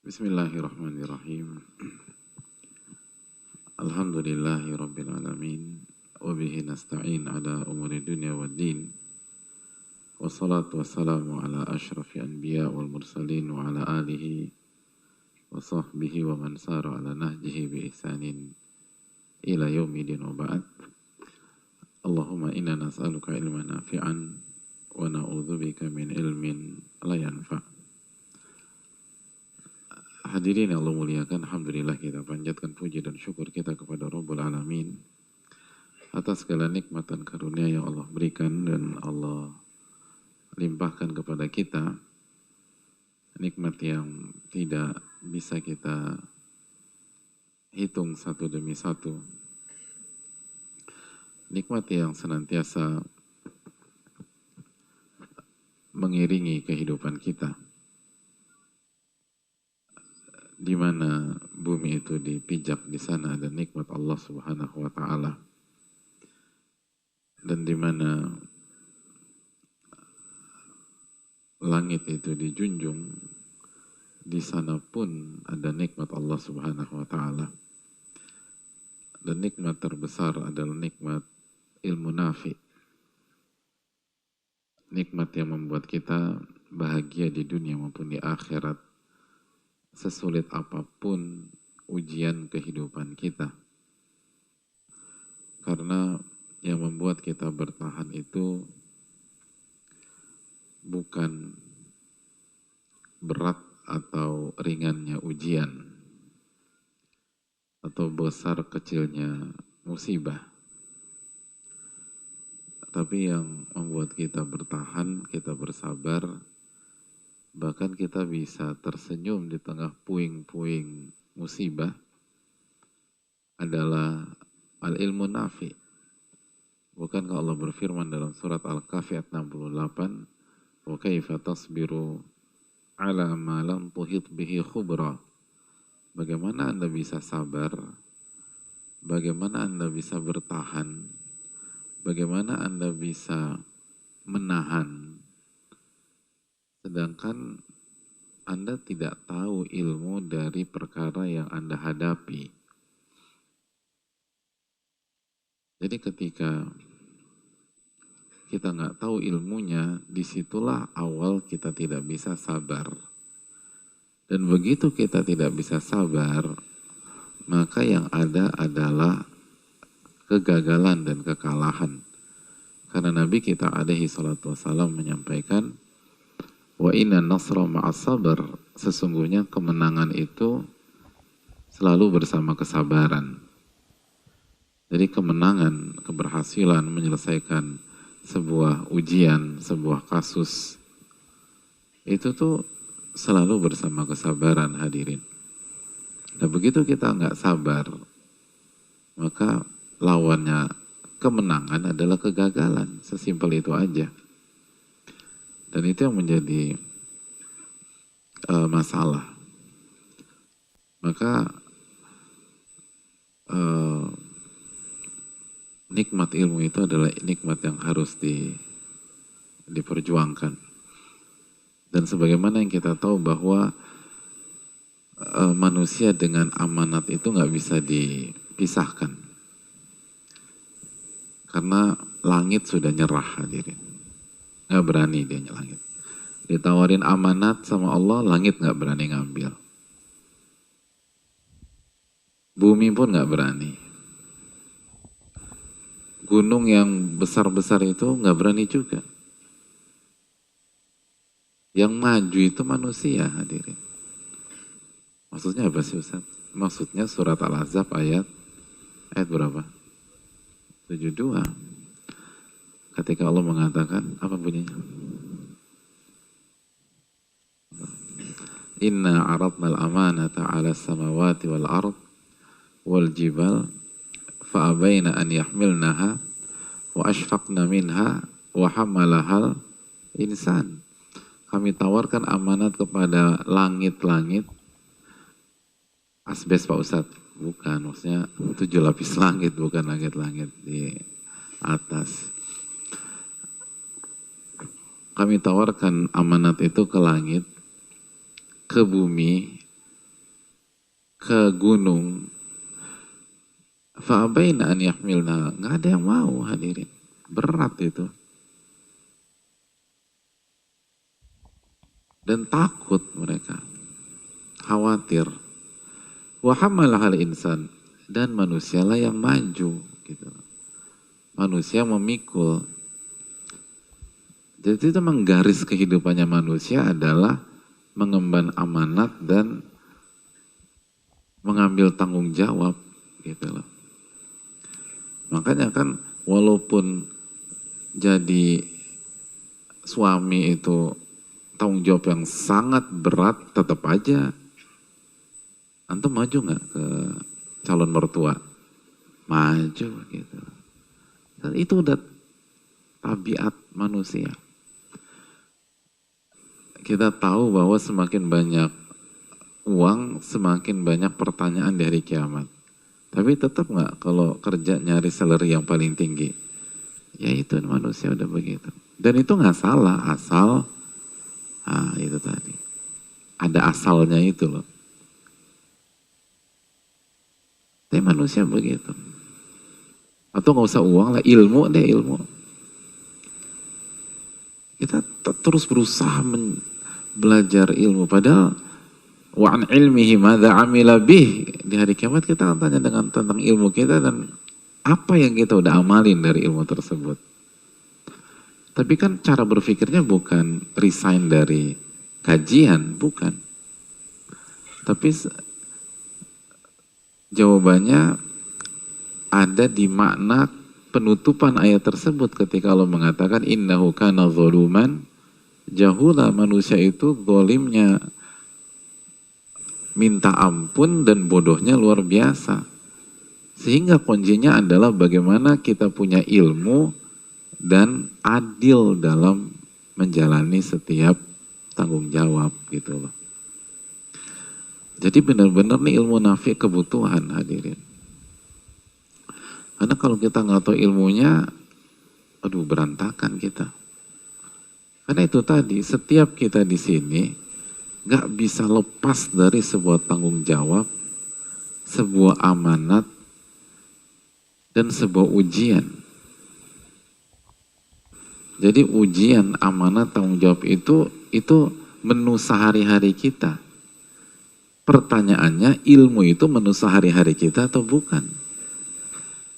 Bismillahirrahmanirrahim. Alhamdulillahi rabbil alamin. Wabihi nasta'in ala umuri dunia wad din. Wassalatu wassalamu ala ashrafil anbiya wal mursalin wa ala alihi wa sahbihi wa man sara ala nahjihi bi ihsanin ila yaumidin wa ba'd. Allahumma inna nas'aluka ilman nafi'an wa na'udzubika min ilmin la yanfa'. Hadirin yang Allah muliakan, alhamdulillah kita panjatkan puji dan syukur kita kepada Rabbul Alamin atas segala nikmat dan karunia yang Allah berikan dan Allah limpahkan kepada kita, nikmat yang tidak bisa kita hitung satu demi satu, nikmat yang senantiasa mengiringi kehidupan kita, di mana bumi itu dipijak di sana ada nikmat Allah Subhanahu wa taala, dan di mana langit itu dijunjung, di sana pun ada nikmat Allah Subhanahu wa taala. Dan nikmat terbesar adalah nikmat ilmu nafi, nikmat yang membuat kita bahagia di dunia maupun di akhirat, sesulit apapun ujian kehidupan kita. Karena yang membuat kita bertahan itu bukan berat atau ringannya ujian atau besar kecilnya musibah, tapi yang membuat kita bertahan, kita bersabar, bahkan kita bisa tersenyum di tengah puing-puing musibah adalah al-ilmu nafi. Bukankah Allah berfirman dalam surat Al-Kahfi ayat 68, "Wa kaifa tasbiru ala ma lam tuhit bihi khubra." Bagaimana Anda bisa sabar? Bagaimana Anda bisa bertahan? Bagaimana Anda bisa menahan sedangkan Anda tidak tahu ilmu dari perkara yang Anda hadapi? Jadi ketika kita nggak tahu ilmunya, disitulah awal kita tidak bisa sabar. Dan begitu kita tidak bisa sabar, maka yang ada adalah kegagalan dan kekalahan. Karena Nabi kita alaihi salatu wassalam menyampaikan, wa inna nasra ma'as sabar, sesungguhnya kemenangan itu selalu bersama kesabaran. Jadi kemenangan, keberhasilan menyelesaikan sebuah ujian, sebuah kasus, itu tuh selalu bersama kesabaran, hadirin. Nah begitu kita nggak sabar, maka lawannya kemenangan adalah kegagalan, sesimpel itu aja. Dan itu yang menjadi masalah. Maka nikmat ilmu itu adalah nikmat yang harus diperjuangkan. Dan sebagaimana yang kita tahu bahwa manusia dengan amanat itu nggak bisa dipisahkan. Karena langit sudah nyerah, hadirin. Nggak berani dia langit. Ditawarin amanat sama Allah, langit nggak berani ngambil. Bumi pun nggak berani. Gunung yang besar-besar itu nggak berani juga. Yang maju itu manusia, hadirin. Maksudnya apa sih Ustaz? Maksudnya surat Al-Ahzab ayat berapa? 72. Ketika Allah mengatakan, apa bunyinya? Inna aradnal amanata ala samawati wal ard wal jibal fa'abaina an yahmilnaha wa ashfaqna minha wa hamalahal insan. Kami tawarkan amanat kepada langit-langit. Asbes Pak Ustadz? Bukan, maksudnya 7 lapis langit, bukan langit-langit di atas. Kami tawarkan amanat itu ke langit, ke bumi, ke gunung, fa'abaina an yahmilna, nggak ada yang mau, hadirin. Berat itu. Dan takut mereka, khawatir. Wa hamalahal insan, dan manusialah yang maju gitu. Manusia memikul. Jadi itu memang garis kehidupannya manusia adalah mengemban amanat dan mengambil tanggung jawab gitu loh. Makanya kan walaupun jadi suami itu tanggung jawab yang sangat berat, tetap aja antum maju nggak ke calon mertua? Maju gitu. Dan itu udah tabiat manusia. Kita tahu bahwa semakin banyak uang, semakin banyak pertanyaan di hari kiamat. Tapi tetap nggak kalau kerja nyari salary yang paling tinggi? Ya itu manusia udah begitu. Dan itu nggak salah, asal itu tadi. Ada asalnya itu loh. Tapi manusia begitu. Atau nggak usah uang lah, ilmu deh, ilmu. Kita terus berusaha belajar ilmu, padahal wa an ilmihi madza amila bih, di hari kiamat kita akan tanya tentang ilmu kita dan apa yang kita udah amalin dari ilmu tersebut. Tapi kan cara berpikirnya bukan resign dari kajian, bukan. Tapi jawabannya ada di makna penutupan ayat tersebut ketika Allah mengatakan innahu kana zaluman jahula, manusia itu zalimnya minta ampun dan bodohnya luar biasa. Sehingga kuncinya adalah bagaimana kita punya ilmu dan adil dalam menjalani setiap tanggung jawab gitu loh. Jadi benar-benar nih ilmu nafi kebutuhan, hadirin. Karena kalau kita nggak tahu ilmunya, aduh berantakan kita. Karena itu tadi, setiap kita di sini nggak bisa lepas dari sebuah tanggung jawab, sebuah amanat, dan sebuah ujian. Jadi ujian, amanat, tanggung jawab itu menu sehari-hari kita. Pertanyaannya, ilmu itu menu sehari-hari kita atau bukan?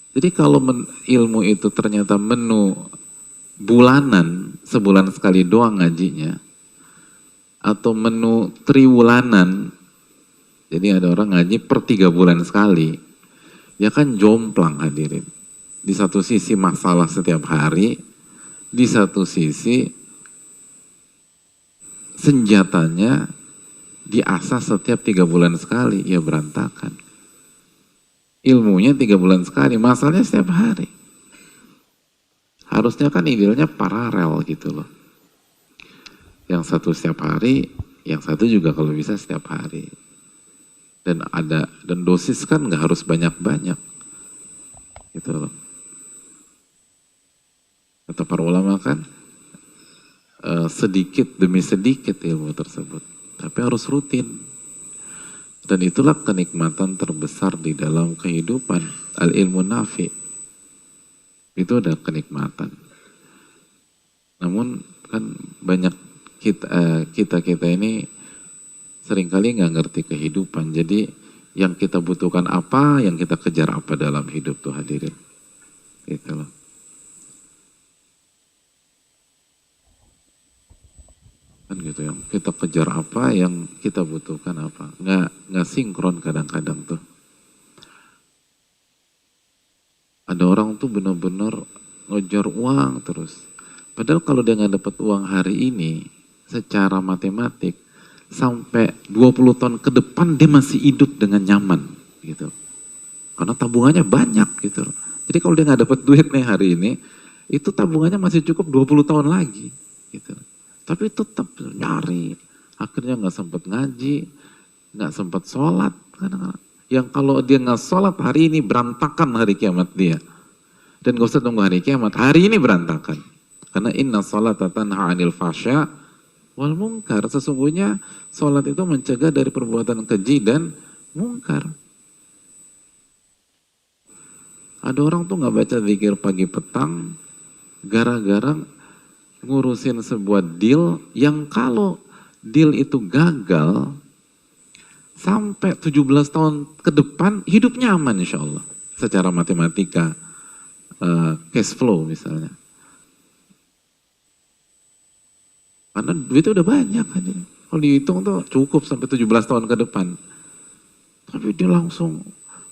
Jadi kalau ilmu itu ternyata menu bulanan, sebulan sekali doang ngajinya, atau menu triwulanan, jadi ada orang ngaji per 3 bulan sekali, ya kan jomplang, hadirin. Di satu sisi masalah setiap hari, di satu sisi senjatanya diasah setiap 3 bulan sekali, ya berantakan. Ilmunya 3 bulan sekali, masalahnya setiap hari. Harusnya kan idealnya paralel gitu loh. Yang satu setiap hari, yang satu juga kalau bisa setiap hari. Dan dosis kan nggak harus banyak-banyak. Gitu loh. Kata para ulama kan, sedikit demi sedikit ilmu tersebut. Tapi harus rutin. Dan itulah kenikmatan terbesar di dalam kehidupan. Al-ilmu nafi. Itu ada kenikmatan. Namun kan banyak kita ini seringkali nggak ngerti kehidupan. Jadi yang kita butuhkan apa, yang kita kejar apa dalam hidup tuh, hadirin. Gitu loh. Kan gitu ya, kita kejar apa, yang kita butuhkan apa. Nggak sinkron kadang-kadang tuh. Ada orang tuh benar-benar ngejar uang terus. Padahal kalau dia nggak dapat uang hari ini, secara matematik, sampai 20 tahun ke depan dia masih hidup dengan nyaman gitu. Karena tabungannya banyak gitu. Jadi kalau dia nggak dapat duit nih hari ini, itu tabungannya masih cukup 20 tahun lagi gitu. Tapi tetap nyari, akhirnya nggak sempat ngaji, nggak sempat sholat. Yang kalau dia nggak sholat hari ini, berantakan hari kiamat dia. Dan gak usah tunggu hari kiamat, hari ini berantakan. Karena inna sholata tanha 'anil fahsya wal munkar. Sesungguhnya sholat itu mencegah dari perbuatan keji dan mungkar. Ada orang tuh nggak baca zikir pagi petang gara-gara ngurusin sebuah deal yang kalau deal itu gagal sampai 17 tahun ke depan hidupnya aman insya Allah. Secara matematika, cash flow misalnya. Karena duitnya udah banyak kan. Kalau dihitung tuh cukup sampai 17 tahun ke depan. Tapi dia langsung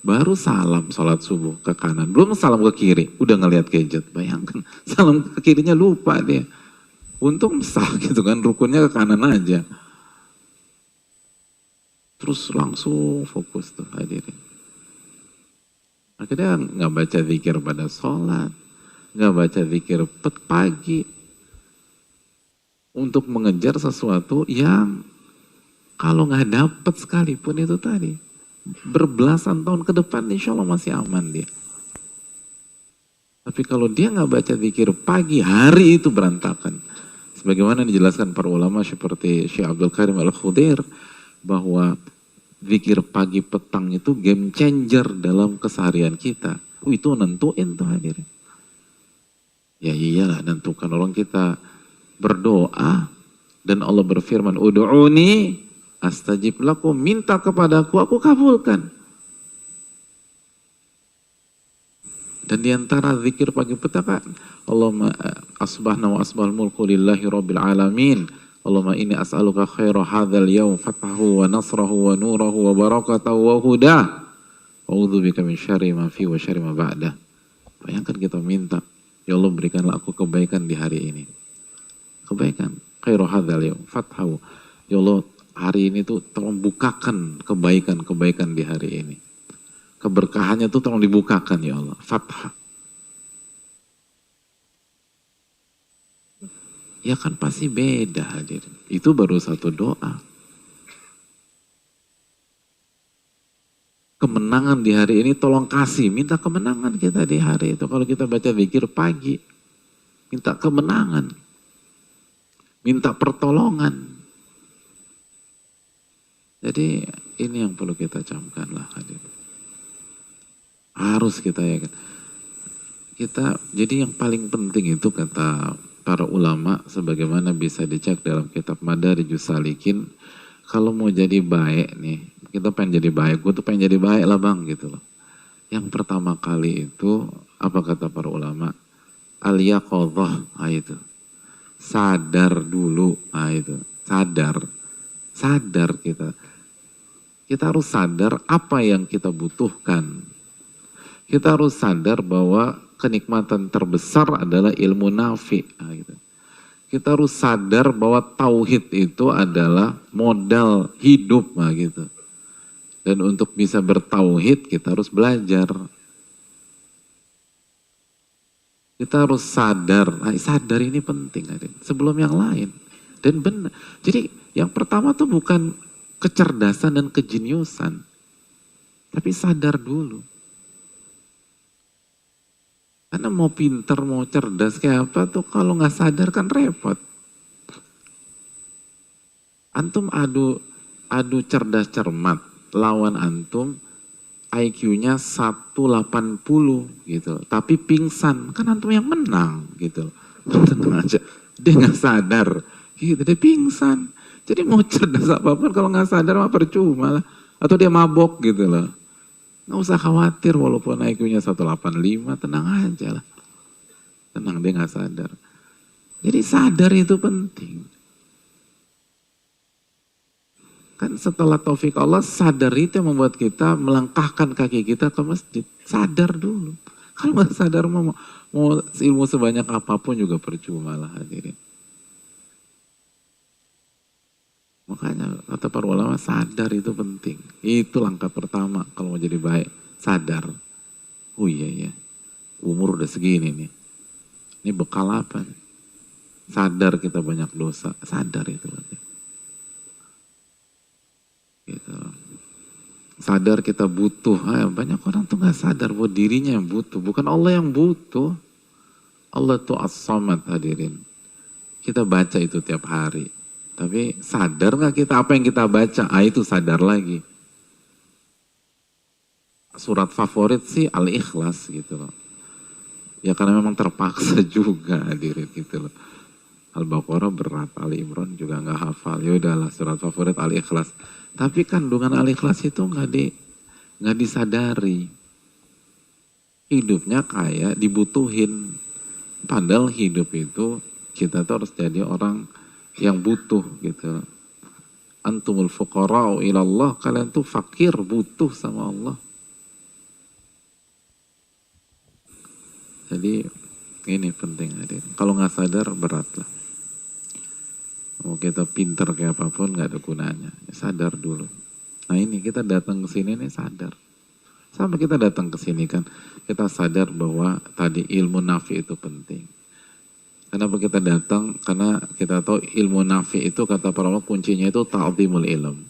baru salam sholat subuh ke kanan. Belum salam ke kiri, udah ngelihat gadget. Bayangkan, salam ke kirinya lupa dia. Untung sah gitu kan, rukunnya ke kanan aja. Terus langsung fokus tuh hadirin. Akhirnya nggak baca zikir pada sholat, nggak baca zikir pagi, untuk mengejar sesuatu yang kalau nggak dapet sekalipun itu tadi, berbelasan tahun ke depan insya Allah masih aman dia. Tapi kalau dia nggak baca zikir pagi, hari itu berantakan. Sebagaimana dijelaskan para ulama seperti Syekh Abdul Karim Al-Khudair, bahwa zikir pagi petang itu game changer dalam keseharian kita. Itu nentuin tuh hadirin. Ya iyalah, nentukan. Orang kita berdoa dan Allah berfirman, ud'uni astajib lakum, minta kepadaku aku kabulkan. Dan diantara zikir pagi petang kan, Allahumma asbahna wa asbahal mulku lillahi rabbil alamin, Allahumma inni as'aluka khaira hadzal yaum fathahu wa nasrahu wa nurahu wa barakatahu wa huda, a'udzubika min syarri ma fi wa syarri ma ba'da. Bayangkan kita minta, ya Allah berikanlah aku kebaikan di hari ini. Kebaikan, khairu hadzal yaum fathahu, ya Allah hari ini tuh tolong bukakan kebaikan-kebaikan di hari ini. Keberkahannya tuh tolong dibukakan ya Allah, fathah. Ya kan pasti beda hadirin. Itu baru satu doa. Kemenangan di hari ini tolong kasih, minta kemenangan kita di hari itu. Kalau kita baca zikir pagi, minta kemenangan, minta pertolongan. Jadi ini yang perlu kita camkan lah hadirin. Harus kita yakin. Jadi yang paling penting itu kata para ulama, sebagaimana bisa dicek dalam kitab Madarijus Salikin, kalau mau jadi baik nih, kita pengen jadi baik, gue tuh pengen jadi baik lah bang gitu loh. Yang pertama kali itu, apa kata para ulama? Al-yaqadhah, itu. Sadar dulu, itu. Sadar kita. Kita harus sadar apa yang kita butuhkan. Kita harus sadar bahwa kenikmatan terbesar adalah ilmu nafi. Gitu. Kita harus sadar bahwa tauhid itu adalah modal hidup. Gitu. Dan untuk bisa bertauhid kita harus belajar. Kita harus sadar. Sadar ini penting. Sebelum yang lain. Dan benar. Jadi yang pertama tuh bukan kecerdasan dan kejeniusan. Tapi sadar dulu. Karena mau pinter, mau cerdas kayak apa tuh kalau nggak sadar kan repot. Antum adu cerdas cermat, lawan antum IQ-nya 180 gitu. Tapi pingsan, kan antum yang menang gitu. Tenang aja, dia nggak sadar gitu, dia pingsan. Jadi mau cerdas apapun kalau nggak sadar mah percuma lah. Atau dia mabok gitu loh. Nggak usah khawatir walaupun IQ-nya 185, tenang aja lah. Tenang, dia nggak sadar. Jadi sadar itu penting. Kan setelah taufik Allah, sadar itu yang membuat kita melangkahkan kaki kita ke masjid. Sadar dulu. Kalau nggak sadar mau ilmu sebanyak apapun juga percuma lah hadirin. Makanya kata para ulama sadar itu penting. Itu langkah pertama kalau mau jadi baik. Sadar. Oh iya ya, umur udah segini nih. Ini bekal apa nih? Sadar kita banyak dosa. Sadar itu penting. Gitu. Sadar kita butuh. Banyak orang tuh gak sadar bahwa dirinya yang butuh. Bukan Allah yang butuh. Allah tuh as-samad hadirin. Kita baca itu tiap hari. Tapi sadar nggak kita apa yang kita baca? Itu sadar lagi. surat favorit sih Al-Ikhlas gitu loh. Ya karena memang terpaksa juga hadirin gitu loh. Al-Baqarah berat, Ali Imran juga nggak hafal. Ya udahlah surat favorit Al-Ikhlas. Tapi kandungan Al-Ikhlas itu nggak disadari. Hidupnya kayak dibutuhin. Padahal hidup itu kita tuh harus jadi orang yang butuh gitu. Antumul fuqara'u ilallah, kalian tuh fakir, butuh sama Allah. Jadi ini penting hadir. Kalau nggak sadar berat lah. Mau kita pinter kayak apapun nggak ada gunanya. Sadar dulu. Nah ini kita datang ke sini nih sadar. Sama kita datang ke sini kan, kita sadar bahwa tadi ilmu nafi itu penting. Kenapa kita datang? Karena kita tahu ilmu nafi itu kata para ulama kuncinya itu ta'zimul ilm,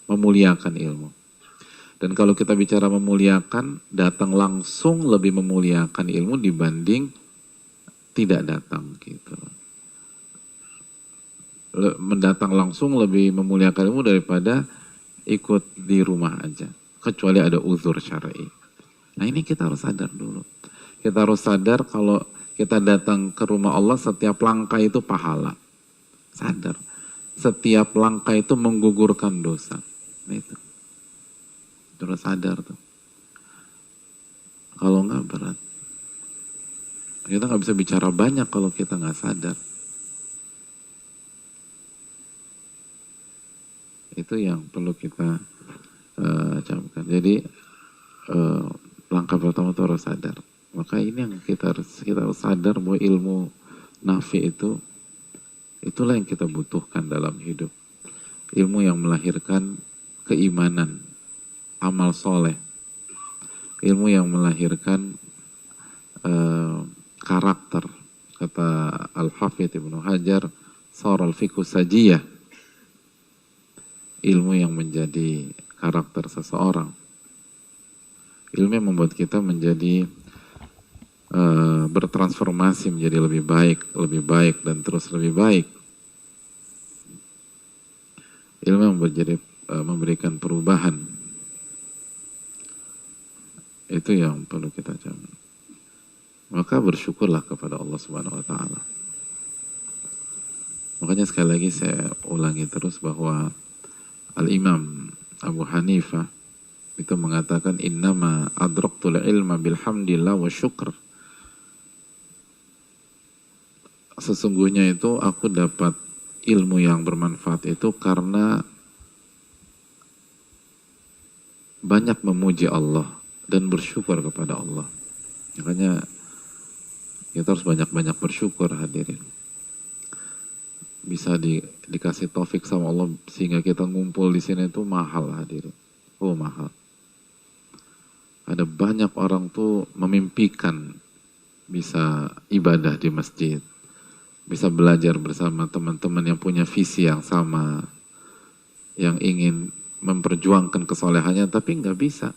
memuliakan ilmu. Dan kalau kita bicara memuliakan, datang langsung lebih memuliakan ilmu dibanding tidak datang gitu. Mendatang langsung lebih memuliakan ilmu daripada ikut di rumah aja. Kecuali ada uzur syar'i. Nah ini kita harus sadar dulu. Kita harus sadar kalau kita datang ke rumah Allah setiap langkah itu pahala. Sadar. Setiap langkah itu menggugurkan dosa. Nah itu. Terus sadar tuh. Kalau nggak berat. Kita nggak bisa bicara banyak kalau kita nggak sadar. Itu yang perlu kita camkan. Jadi langkah pertama itu harus sadar. Maka ini yang kita harus sadar bahwa ilmu nafi itu itulah yang kita butuhkan dalam hidup. Ilmu yang melahirkan keimanan, amal soleh. Ilmu yang melahirkan karakter. Kata Al-Hafidh Ibnu Hajar, saral fiqhu sajiyah. Ilmu yang menjadi karakter seseorang. Ilmu yang membuat kita menjadi bertransformasi menjadi lebih baik dan terus lebih baik. Ilmu yang memberikan perubahan. Itu yang perlu kita camkan. Maka bersyukurlah kepada Allah Subhanahu wa taala. Makanya sekali lagi saya ulangi terus bahwa Al-Imam Abu Hanifah itu mengatakan innama adraktul ilma bilhamdillah wa syukr. Sesungguhnya itu aku dapat ilmu yang bermanfaat itu karena banyak memuji Allah dan bersyukur kepada Allah. Makanya kita harus banyak-banyak bersyukur hadirin. Bisa dikasih taufik sama Allah sehingga kita ngumpul di sini itu mahal hadirin. Oh mahal. Ada banyak orang tuh memimpikan bisa ibadah di masjid. Bisa belajar bersama teman-teman yang punya visi yang sama. Yang ingin memperjuangkan kesolehannya tapi nggak bisa.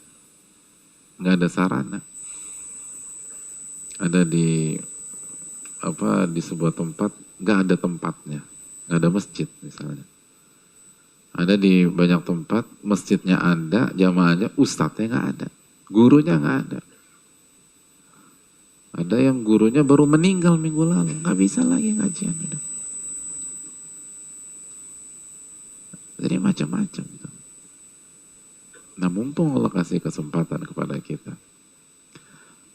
Nggak ada sarana. Ada di sebuah tempat nggak ada tempatnya. Nggak ada masjid misalnya. Ada di banyak tempat, masjidnya ada, jamaahnya, ustadznya nggak ada. Gurunya nggak ada. Ada yang gurunya baru meninggal minggu lalu, nggak bisa lagi ngajian. Jadi macam-macam. Nah mumpung Allah kasih kesempatan kepada kita.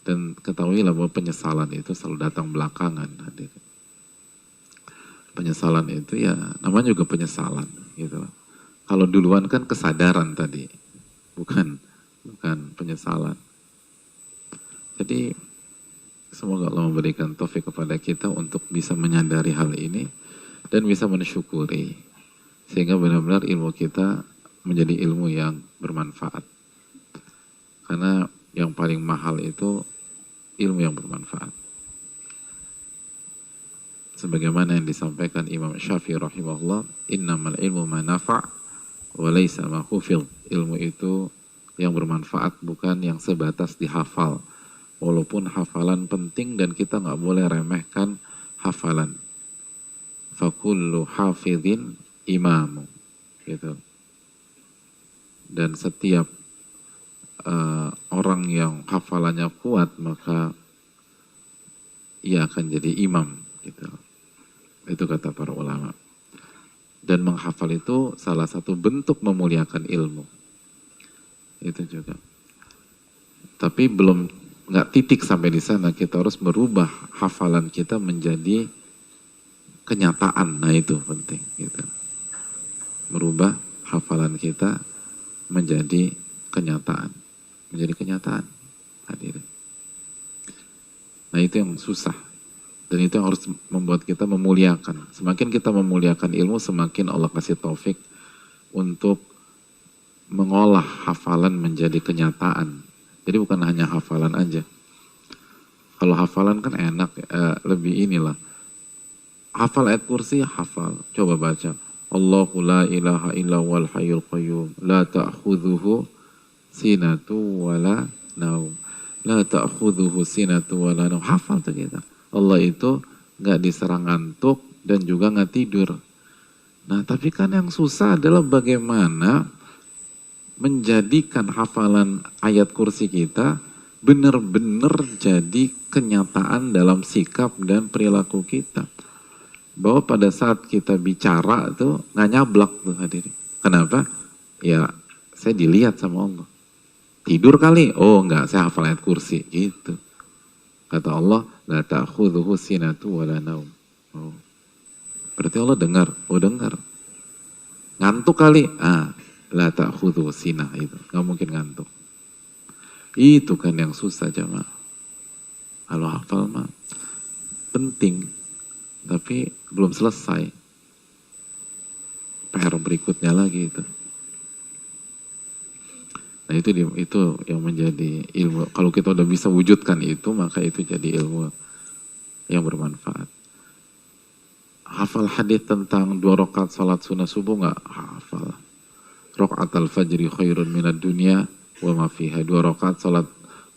Dan ketahuilah bahwa penyesalan itu selalu datang belakangan. Penyesalan itu ya namanya juga penyesalan gitu. Kalau duluan kan kesadaran tadi, bukan penyesalan. Jadi semoga Allah memberikan taufik kepada kita untuk bisa menyadari hal ini dan bisa mensyukuri sehingga benar-benar ilmu kita menjadi ilmu yang bermanfaat. Karena yang paling mahal itu ilmu yang bermanfaat. Sebagaimana yang disampaikan Imam Syafi'i rahimahullah, innamal ilmu ma nafa' wa laysa ma hufidh. Ilmu itu yang bermanfaat bukan yang sebatas dihafal. Walaupun hafalan penting dan kita nggak boleh remehkan hafalan. Fakullu hafidhin imamu. Gitu. Dan setiap orang yang hafalannya kuat maka ia akan jadi imam gitu. Itu kata para ulama. Dan menghafal itu salah satu bentuk memuliakan ilmu. Itu juga. Tapi belum nggak titik sampai di sana, kita harus merubah hafalan kita menjadi kenyataan. Nah itu penting gitu. Merubah hafalan kita menjadi kenyataan. Menjadi kenyataan. Hadirin. Nah itu yang susah. Dan itu yang harus membuat kita memuliakan. Semakin kita memuliakan ilmu, semakin Allah kasih taufik untuk mengolah hafalan menjadi kenyataan. Jadi bukan hanya hafalan aja. Kalau hafalan kan enak, lebih inilah. Hafal ayat kursi, hafal. Coba baca. Allahu la ilaha illa wal hayyul qayyum. La ta'khudhuhu sinatu wala naum. La ta'khudhuhu sinatu wala naum. Hafal tuh kita. Allah itu gak diserang ngantuk dan juga gak tidur. Nah tapi kan yang susah adalah bagaimana menjadikan hafalan ayat kursi kita benar-benar jadi kenyataan dalam sikap dan perilaku kita. Bahwa pada saat kita bicara tuh gak nyablak tuh hadirin. Kenapa? Ya saya dilihat sama Allah. Tidur kali? Oh enggak, saya hafal ayat kursi gitu. Kata Allah, la ta'khudhuhu sinatu wala naum. Oh. Berarti Allah dengar. Oh dengar. Ngantuk kali? La ta'khudhuhu sinah itu. Nggak mungkin ngantuk. Itu kan yang susah jamaah. Kalau hafal mah penting, tapi belum selesai. PR berikutnya lagi itu. Nah itu yang menjadi ilmu. Kalau kita udah bisa wujudkan itu, maka itu jadi ilmu yang bermanfaat. Hafal hadis tentang 2 rakaat salat sunnah subuh nggak? Hafal. Rakaat al-fajri khairun minad dunya wa ma fiha. 2 rakaat salat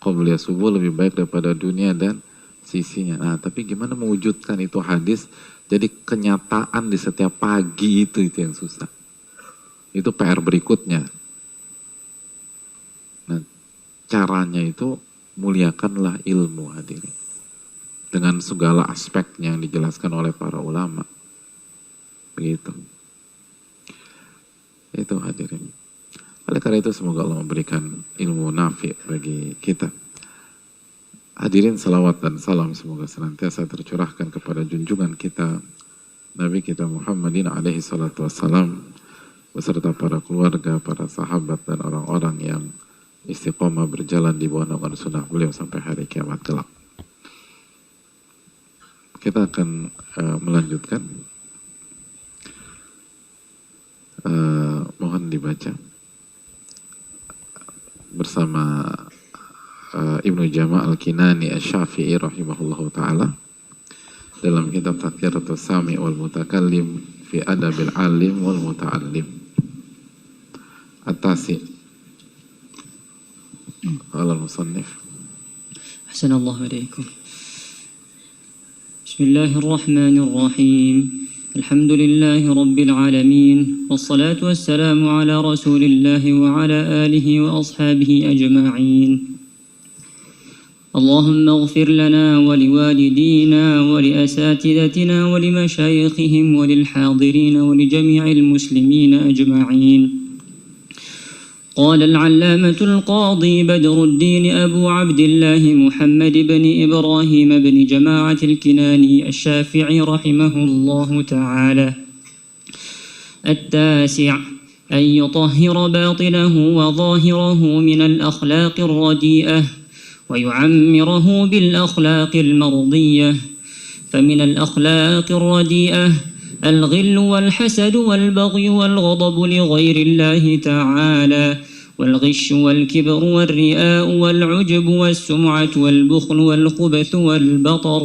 qabliyah subuh lebih baik daripada dunia dan sisinya. Nah tapi gimana mewujudkan itu hadis jadi kenyataan di setiap pagi itu yang susah. Itu PR berikutnya. Nah, caranya itu muliakanlah ilmu hadirin. Dengan segala aspeknya yang dijelaskan oleh para ulama. Begitu. Itu hadirin. Oleh karena itu semoga Allah memberikan ilmu nafi bagi kita. Hadirin salawat dan salam semoga senantiasa tercurahkan kepada junjungan kita Nabi kita Muhammadin alaihi salatu wassalam beserta para keluarga, para sahabat dan orang-orang yang istiqomah berjalan di bawah naungan sunnah beliau sampai hari kiamat kelak. Kita akan melanjutkan. Mohon dibaca bersama Ibnu Jama' Al-Kinani Asy-Syafi'i rahimahullahu ta'ala dalam kitab Tadhkiratus Sami' wal Mutakallim fi Adabil Alim wal Muta'allim. At-Tasi' قال المصنف أحسن الله إليكم. بسم الله الرحمن الرحيم. الحمد لله رب العالمين والصلاة والسلام على رسول الله وعلى آله وأصحابه أجمعين. اللهم اغفر لنا ولوالدينا ولأساتذتنا ولمشايخهم وللحاضرين ولجميع المسلمين أجمعين. قال العلامة القاضي بدر الدين أبو عبد الله محمد بن إبراهيم بن جماعة الكناني الشافعي رحمه الله تعالى: 9 أن يطهر باطنه وظاهره من الأخلاق الرديئة ويعمره بالأخلاق المرضية. فمن الأخلاق الرديئة الغل والحسد والبغي والغضب لغير الله تعالى، والغش والكبر والرياء والعجب والسمعة والبخل والخبث والبطر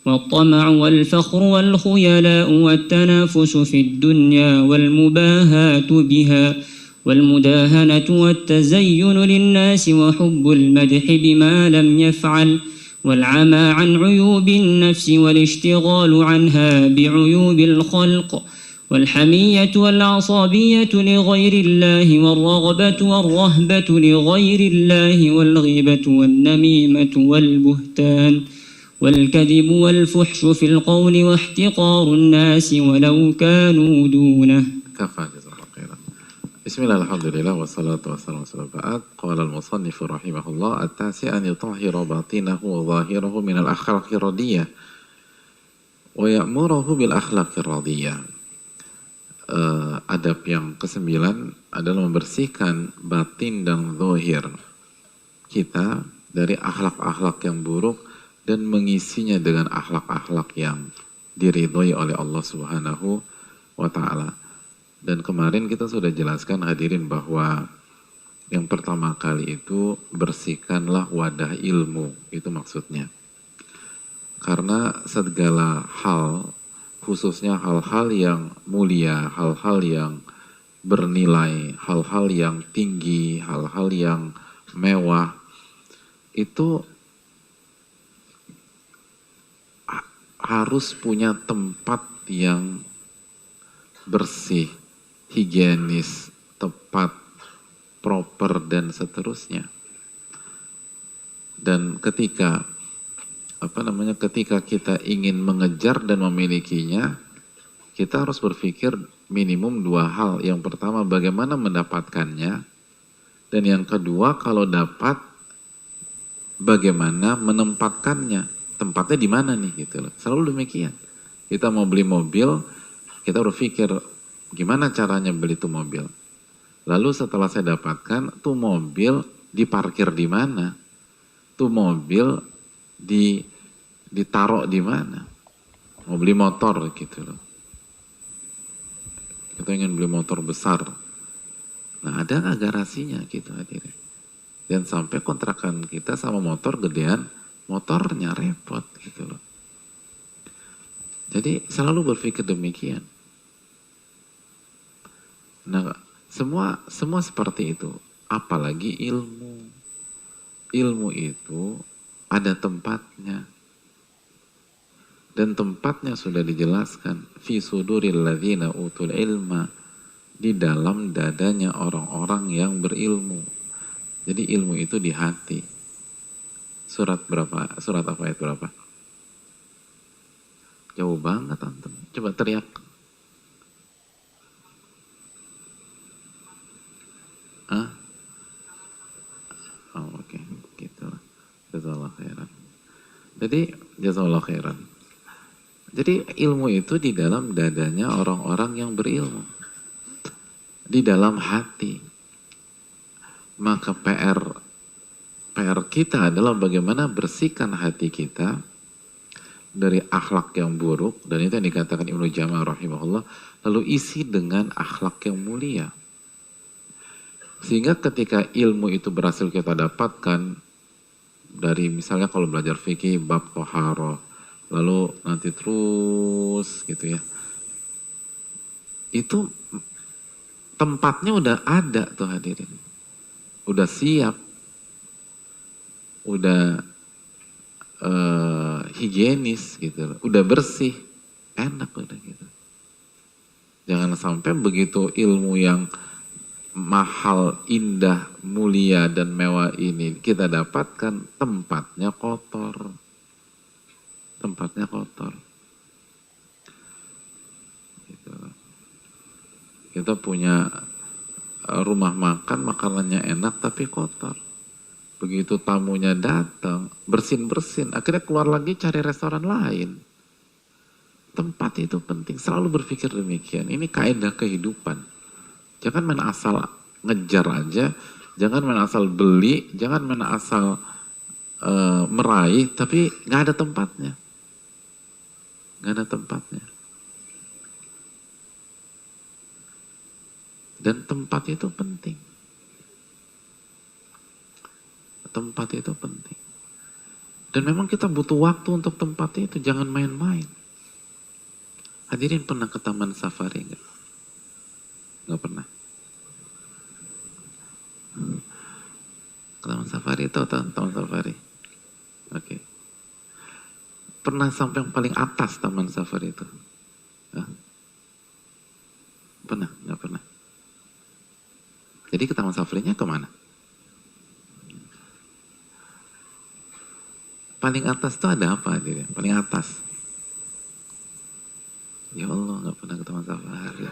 والطمع والفخر والخيلاء والتنافس في الدنيا والمباهاة بها والمداهنة والتزين للناس وحب المدح بما لم يفعل والعمى عن عيوب النفس والاشتغال عنها بعيوب الخلق والحمية والعصابية لغير الله والرغبة والرهبة لغير الله والغيبة والنميمة والبهتان والكذب والفحش في القول واحتقار الناس ولو كانوا دونه. كفى جزاك الله خيرا. بسم الله الحمد لله والصلاة والسلام على بعد. قال المصنف رحمه الله التاسع أن يطهر باطنه وظاهره من الأخلاق الردية ويأمره بالأخلاق الرضية. Adab yang kesembilan adalah membersihkan batin dan zahir kita dari akhlak-akhlak yang buruk dan mengisinya dengan akhlak-akhlak yang diridhoi oleh Allah Subhanahu wa Ta'ala. Dan kemarin kita sudah jelaskan hadirin bahwa yang pertama kali itu bersihkanlah wadah ilmu, itu maksudnya. Karena segala hal, khususnya hal-hal yang mulia, hal-hal yang bernilai, hal-hal yang tinggi, hal-hal yang mewah, itu harus punya tempat yang bersih, higienis, tepat, proper, dan seterusnya. Dan ketika ketika kita ingin mengejar dan memilikinya, kita harus berpikir minimum dua hal. Yang pertama, bagaimana mendapatkannya, dan yang kedua, kalau dapat, bagaimana menempatkannya, tempatnya di mana nih, gitu loh. Selalu demikian. Kita mau beli mobil, kita berpikir gimana caranya beli tuh mobil. Lalu setelah saya dapatkan, tuh mobil diparkir di mana, tuh mobil ditaruh di mana. Mau beli motor gitu loh. Kita ingin beli motor besar. Nah, ada nggak garasinya gitu hadirin. Dan sampai kontrakan kita sama motor gedean, motornya repot gitu loh. Jadi selalu berpikir demikian. Nah, semua seperti itu. Apalagi ilmu. Ilmu itu ada tempatnya. Dan tempatnya sudah dijelaskan. Fi suduril ladzina utul ilma. Di dalam dadanya orang-orang yang berilmu. Jadi ilmu itu di hati. Surat berapa? Surat apa ayat berapa? Jauh banget antum. Coba teriak. Hah? Oh, oke. Gitu lah. Jazakallah khairan. Jadi jazakallah khairan. Jadi ilmu itu di dalam dadanya orang-orang yang berilmu. Di dalam hati. Maka PR kita adalah bagaimana bersihkan hati kita dari akhlak yang buruk, dan itu yang dikatakan Ibnu Jama'ah rahimahullah, lalu isi dengan akhlak yang mulia. Sehingga ketika ilmu itu berhasil kita dapatkan dari misalnya kalau belajar fikih bab toharoh, lalu nanti terus gitu ya, itu tempatnya udah ada tuh hadirin, udah siap, udah higienis gitu, udah bersih, enak udah gitu. Jangan sampai begitu ilmu yang mahal, indah, mulia, dan mewah ini kita dapatkan, tempatnya kotor. Tempatnya kotor. Gitu. Kita punya rumah makan, makanannya enak tapi kotor. Begitu tamunya datang, bersin-bersin, akhirnya keluar lagi cari restoran lain. Tempat itu penting, selalu berpikir demikian. Ini kaidah kehidupan. Jangan main asal ngejar aja, jangan main asal beli, jangan main asal meraih, tapi nggak ada tempatnya. Nggak ada tempatnya. Dan tempat itu penting. Tempat itu penting. Dan memang kita butuh waktu untuk tempat itu, jangan main-main. Hadirin pernah ke taman safari nggak? Nggak pernah. Ke taman safari itu taman safari. Oke. Pernah sampai yang paling atas taman safari itu? Hah? Pernah? Nggak pernah. Jadi ke taman safarinya kemana? Paling atas tuh ada apa hadirin? Paling atas. Ya Allah, nggak pernah ke taman safari.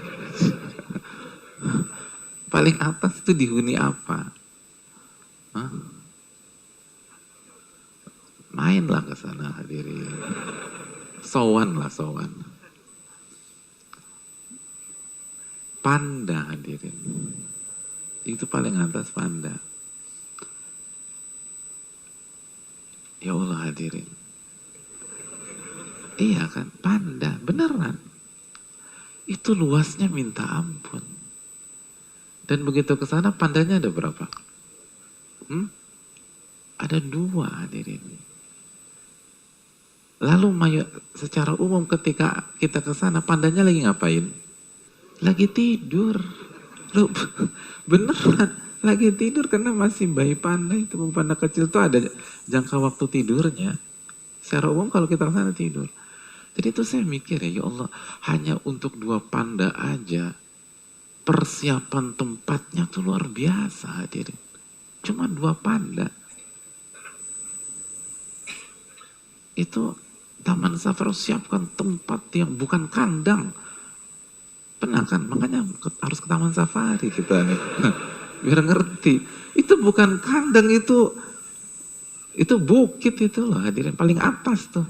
Paling atas itu dihuni apa? Hah? Mainlah ke sana hadirin. Sowan lah, sowan. Panda hadirin. Itu paling atas panda. Ya Allah hadirin. Iya kan, panda, beneran. Itu luasnya minta ampun. Dan begitu ke sana pandanya ada berapa? Ada 2 hadirin. Lalu secara umum ketika kita ke sana pandanya lagi ngapain? Lagi tidur. Loh, beneran lagi tidur karena masih bayi panda itu, panda kecil tuh ada jangka waktu tidurnya. Secara umum kalau kita ke sana tidur. Jadi itu saya mikir ya Allah, hanya untuk 2 panda aja persiapan tempatnya tuh luar biasa hadirin. Cuma 2 panda. Itu taman safari siapkan tempat yang bukan kandang. Pernah kan? Makanya harus ke taman safari kita nih. Biar ngerti. Itu bukan kandang, itu bukit itu loh hadirin. Paling atas tuh.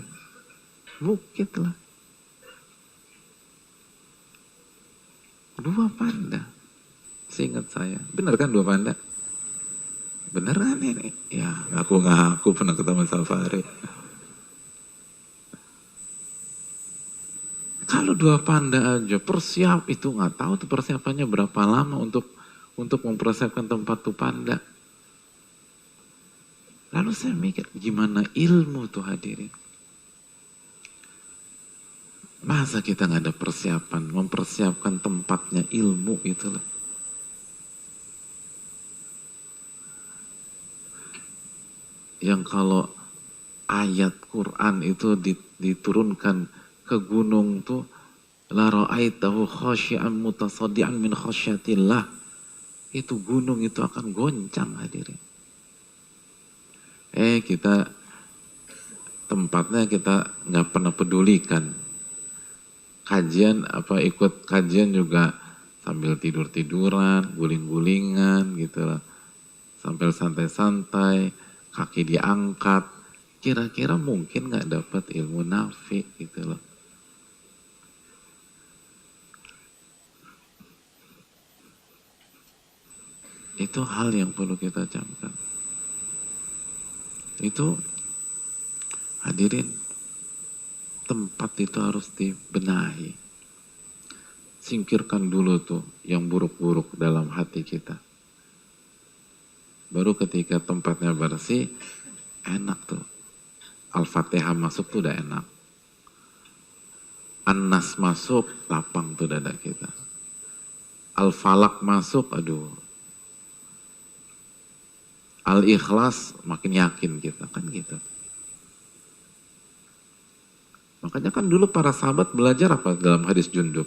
Bukit lah. 2 panda. Seingat saya. Benar kan 2 panda? Beneran ini? Ya, aku ngaku pernah ke taman safari. Kalau 2 panda aja itu nggak tahu tuh persiapannya berapa lama untuk mempersiapkan tempat tuh panda. Lalu saya mikir gimana ilmu tuh hadirin. Masa kita nggak ada persiapan mempersiapkan tempatnya ilmu itu loh. Yang kalau ayat Quran itu diturunkan ke gunung tuh la ra'aitahu khashi'an mutasaddian min khasyatillah, itu gunung itu akan goncang hadirin. Kita tempatnya kita nggak pernah pedulikan. Kajian ikut kajian juga sambil tidur-tiduran, guling-gulingan gitu lah. Sambil santai-santai, kaki diangkat. Kira-kira mungkin nggak dapat ilmu nafi gitu loh. Itu hal yang perlu kita camkan. Itu hadirin, tempat itu harus dibenahi. Singkirkan dulu tuh yang buruk-buruk dalam hati kita. Baru ketika tempatnya bersih, enak tuh. Al-Fatihah masuk tuh udah enak. An-Nas masuk, lapang tuh dada kita. Al-Falak masuk, aduh. Al-Ikhlas makin yakin kita, kan gitu. Makanya kan dulu para sahabat belajar apa dalam hadis Jundub?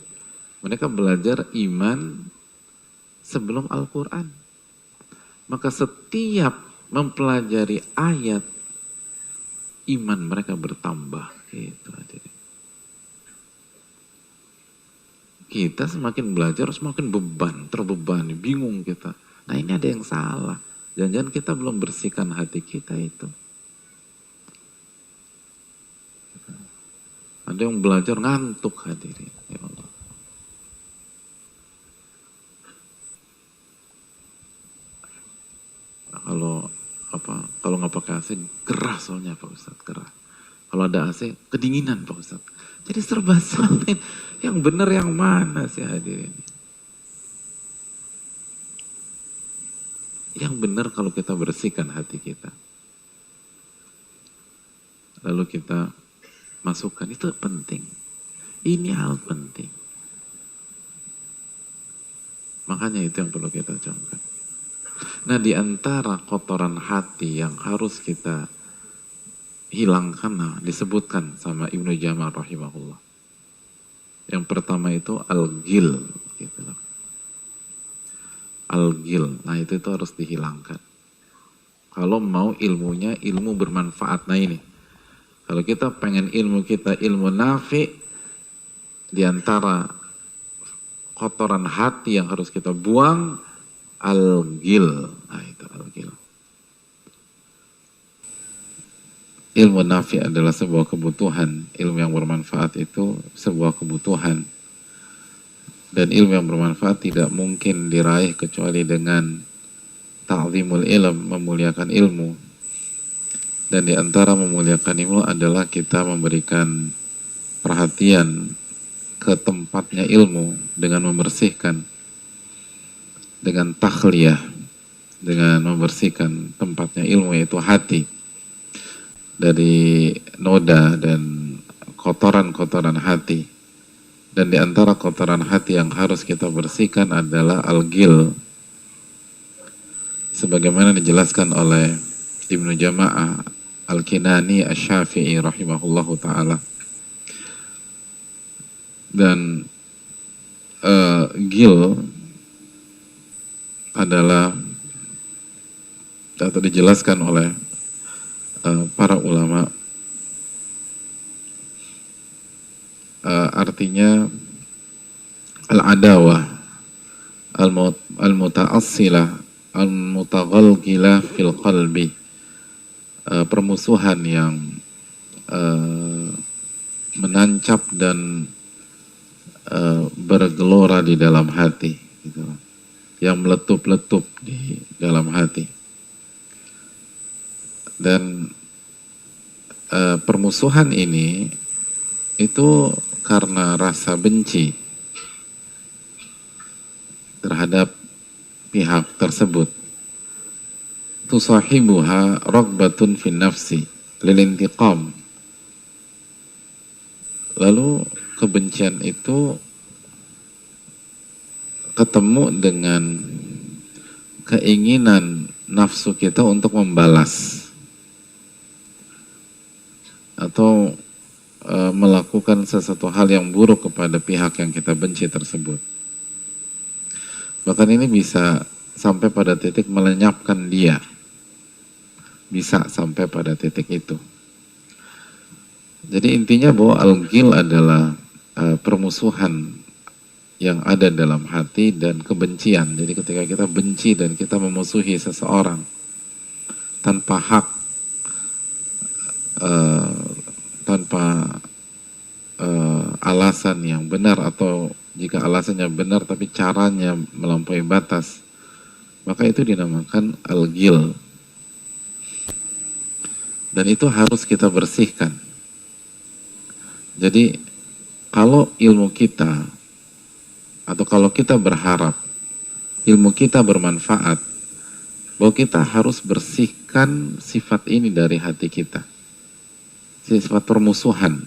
Mereka belajar iman sebelum Al-Quran. Maka setiap mempelajari ayat, iman mereka bertambah. Gitu. Kita semakin belajar semakin terbebani, bingung kita. Nah ini ada yang salah. Jangan-jangan kita belum bersihkan hati kita itu. Ada yang belajar ngantuk hadirin. Ya Allah. Kalau nggak pakai AC gerah soalnya Pak Ustadz, gerah. Kalau ada AC kedinginan Pak Ustadz. Jadi serba salah. Yang benar yang mana sih hadirin? Yang benar kalau kita bersihkan hati kita. Lalu kita masukkan, itu penting. Ini hal penting. Makanya itu yang perlu kita camkan. Nah di antara kotoran hati yang harus kita hilangkan, nah, disebutkan sama Ibnu Jamal rahimahullah. Yang pertama itu al-ghil, gitu loh. Al-ghil, nah itu harus dihilangkan. Kalau mau ilmunya ilmu bermanfaat, nah ini. Kalau kita pengen ilmu kita ilmu nafi, diantara kotoran hati yang harus kita buang, al-ghil. Nah itu al-ghil. Ilmu nafi adalah sebuah kebutuhan, ilmu yang bermanfaat itu sebuah kebutuhan. Dan ilmu yang bermanfaat tidak mungkin diraih kecuali dengan ta'zimul ilm, memuliakan ilmu. Dan di antara memuliakan ilmu adalah kita memberikan perhatian ke tempatnya ilmu dengan membersihkan, dengan takhliyah, dengan membersihkan tempatnya ilmu yaitu hati dari noda dan kotoran-kotoran hati. Dan di antara kotoran hati yang harus kita bersihkan adalah al-ghil. Sebagaimana dijelaskan oleh Ibnu Jama'ah Al-Kinani Asy-Syafi'i rahimahullahu ta'ala. Dan ghil adalah atau dijelaskan oleh para ulama, artinya al-adawah al-muta'assilah al-mutaghalghilah fil qalbi, permusuhan yang menancap dan bergelora di dalam hati gitu, yang meletup-letup di dalam hati. Dan permusuhan ini itu karena rasa benci terhadap pihak tersebut. Tusahibuha ragbatun fin nafsi lil intiqam. Lalu kebencian itu ketemu dengan keinginan nafsu kita untuk membalas atau melakukan sesuatu hal yang buruk kepada pihak yang kita benci tersebut. Bahkan ini bisa sampai pada titik melenyapkan dia. Bisa sampai pada titik itu. Jadi intinya bahwa al-ghil adalah permusuhan yang ada dalam hati dan kebencian. Jadi ketika kita benci dan kita memusuhi seseorang tanpa hak, tanpa alasan yang benar, atau jika alasannya benar tapi caranya melampaui batas, maka itu dinamakan al-ghil. Dan itu harus kita bersihkan. Jadi kalau ilmu kita, atau kalau kita berharap ilmu kita bermanfaat, bahwa kita harus bersihkan sifat ini dari hati kita. Sifat permusuhan,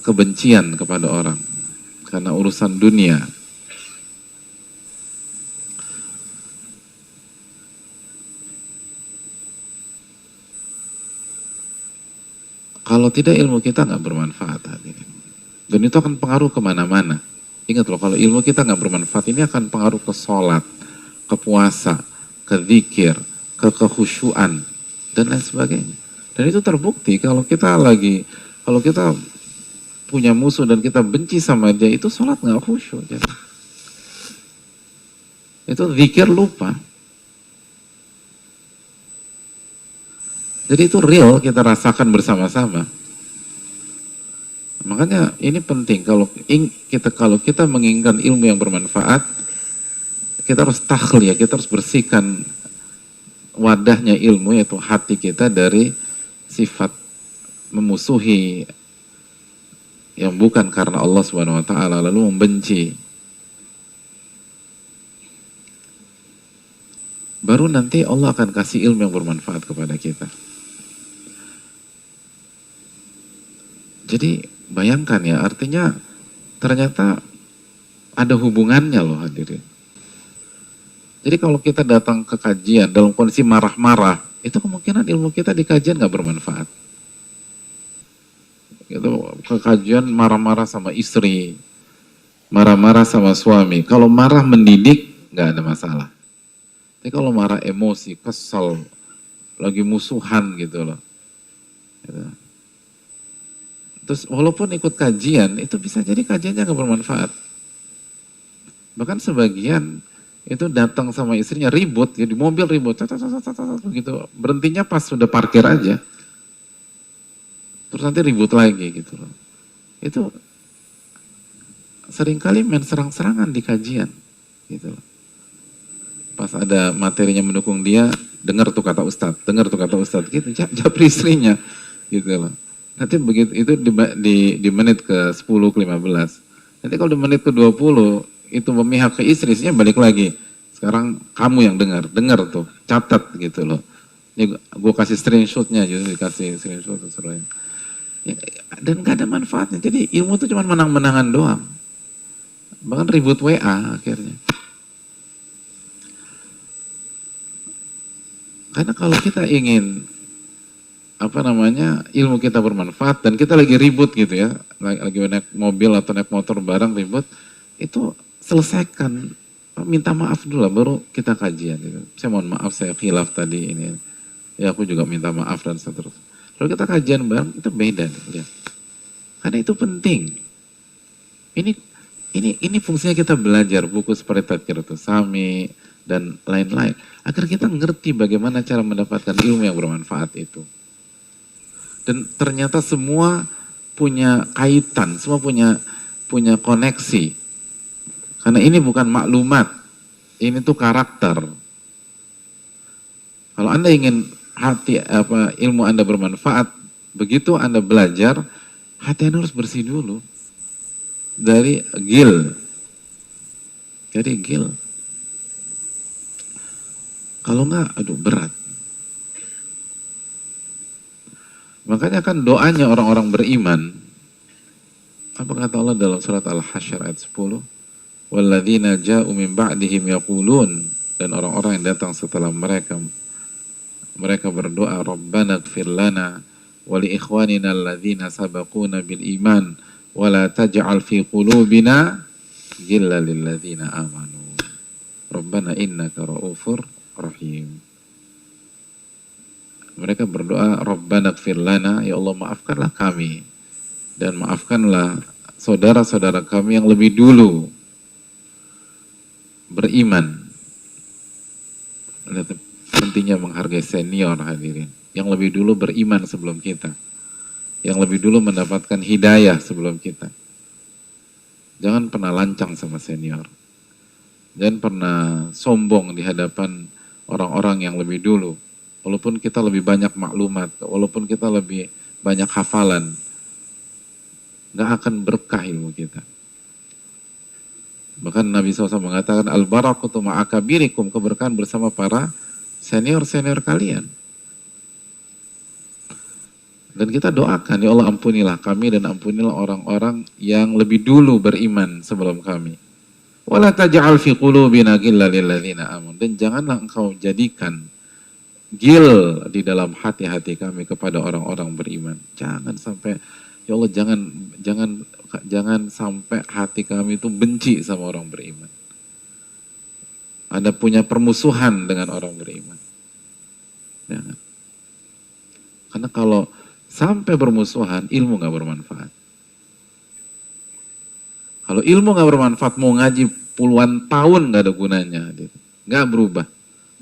kebencian kepada orang karena urusan dunia. Kalau tidak, ilmu kita nggak bermanfaat. Dan itu akan pengaruh kemana-mana. Ingat loh, kalau ilmu kita nggak bermanfaat, ini akan pengaruh ke sholat, ke puasa, ke zikir, ke kekhusyuan, dan lain sebagainya. Dan itu terbukti kalau kita punya musuh dan kita benci sama dia, itu sholat nggak khusyuk. Itu zikir lupa. Jadi itu real, kita rasakan bersama-sama. Makanya ini penting, kalau kita menginginkan ilmu yang bermanfaat, kita harus takhliyah, kita harus bersihkan wadahnya ilmu, yaitu hati kita, dari sifat memusuhi yang bukan karena Allah Subhanahu wa taala, lalu membenci. Baru nanti Allah akan kasih ilmu yang bermanfaat kepada kita. Jadi bayangkan ya, artinya ternyata ada hubungannya loh hadirin. Jadi kalau kita datang ke kajian dalam kondisi marah-marah, itu kemungkinan ilmu kita di kajian gak bermanfaat. Gitu, ke kajian marah-marah sama istri, marah-marah sama suami. Kalau marah mendidik, nggak ada masalah. Tapi kalau marah emosi, kesel, lagi musuhan gitu loh. Gitu. Terus walaupun ikut kajian, itu bisa jadi kajiannya nggak bermanfaat. Bahkan sebagian itu datang sama istrinya ribut, ya di mobil ribut, begitu. Berhentinya pas sudah parkir aja. Terus nanti ribut lagi gitu loh. Itu seringkali main serang-serangan di kajian gitu loh. Pas ada materinya mendukung dia, dengar tuh kata Ustadz, dengar tuh kata Ustadz gitu, japri istrinya gitu loh. Nanti begitu itu di menit ke 10 ke 15. Nanti kalau di menit ke 20 itu memihak ke istrinya balik lagi. Sekarang kamu yang dengar tuh, catat gitu loh. Ini gue kasih screenshotnya, jadi dikasih screenshot serunya. Ya, dan gak ada manfaatnya. Jadi ilmu itu cuma menang-menangan doang. Bahkan ribut WA akhirnya. Karena kalau kita ingin ilmu kita bermanfaat dan kita lagi ribut gitu ya, lagi naik mobil atau naik motor bareng ribut, itu selesaikan, minta maaf dulu lah, baru kita kajian gitu. Saya mohon maaf saya khilaf tadi ini, ya aku juga minta maaf dan seterusnya. Kalau kita kajian bareng itu beda ya. Karena itu penting. Ini fungsinya kita belajar buku seperti Tadkiratus Sami dan lain-lain agar kita ngerti bagaimana cara mendapatkan ilmu yang bermanfaat itu. Dan ternyata semua punya kaitan, semua punya koneksi. Karena ini bukan maklumat, ini tuh karakter. Kalau Anda ingin ilmu Anda bermanfaat, begitu Anda belajar, hati Anda harus bersih dulu. Dari gil. Kalau enggak, aduh berat. Makanya kan doanya orang-orang beriman. Apa kata Allah dalam surat Al-Hasyr ayat 10? Walladzina ja'u min ba'dihim yaqulun, dan orang-orang yang datang setelah mereka berdoa, Rabbana ighfir lana wa li ikhwanina alladzina sabaquna bil iman wa la taj'al fi qulubina ghillan lil ladzina amanu. Rabbana innaka ra'ufur rahim. Mereka berdoa, Rabbana ighfir lana, ya Allah maafkanlah kami dan maafkanlah saudara-saudara kami yang lebih dulu beriman. Lihat pentingnya menghargai senior hadirin, yang lebih dulu beriman sebelum kita, yang lebih dulu mendapatkan hidayah sebelum kita. Jangan pernah lancang sama senior, jangan pernah sombong di hadapan orang-orang yang lebih dulu. Walaupun kita lebih banyak maklumat, walaupun kita lebih banyak hafalan, gak akan berkah ilmu kita. Bahkan Nabi SAW mengatakan, Al-barakatu ma'akabirikum, keberkahan bersama para senior-senior kalian. Dan kita doakan, ya Allah ampunilah kami dan ampunilah orang-orang yang lebih dulu beriman sebelum kami. Wala taj'al fi qulubina ghillan lil ladzina amanu, dan janganlah engkau jadikan gil di dalam hati-hati kami kepada orang-orang beriman. Jangan sampai, ya Allah jangan sampai hati kami itu benci sama orang beriman. Anda punya permusuhan dengan orang beriman. Jangan. Karena kalau sampai bermusuhan, ilmu gak bermanfaat. Kalau ilmu gak bermanfaat, mau ngaji puluhan tahun gak ada gunanya. Gak berubah.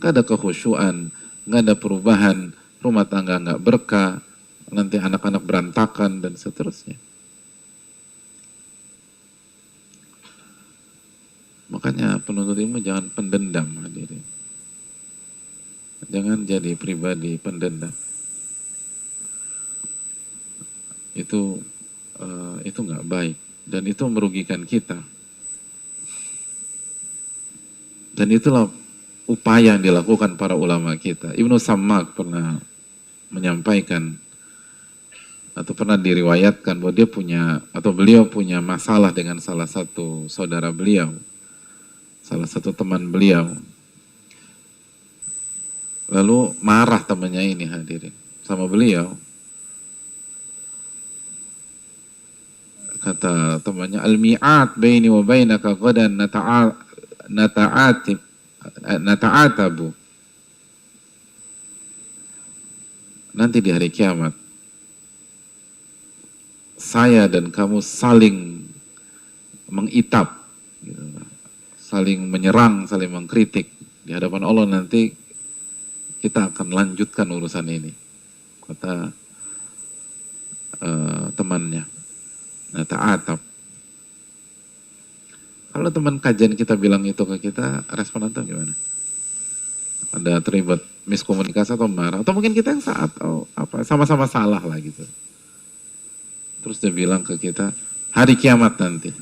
Gak ada kekhusyuan, gak ada perubahan, rumah tangga gak berkah, nanti anak-anak berantakan dan seterusnya. Makanya penuntut ilmu jangan pendendam hadirin. Jangan jadi pribadi pendendam. Itu nggak baik dan itu merugikan kita. Dan itulah upaya yang dilakukan para ulama kita. Ibnu Sammak pernah menyampaikan atau pernah diriwayatkan bahwa beliau punya masalah dengan salah satu saudara beliau, salah satu teman beliau. Lalu marah temannya ini hadirin sama beliau. kata temannya, al-mi'at baini wa bainaka ghadan nata'atabu. Nanti di hari kiamat saya dan kamu saling mengitap, gitu, saling menyerang, saling mengkritik di hadapan Allah. Nanti kita akan lanjutkan urusan ini, kata temannya. Nah, ta'atab. Kalau teman kajian kita bilang itu ke kita, respon antum gimana? Ada terlibat miskomunikasi atau marah? Atau mungkin kita yang saat, atau apa, sama-sama salah lah gitu. Terus dia bilang ke kita, hari kiamat nanti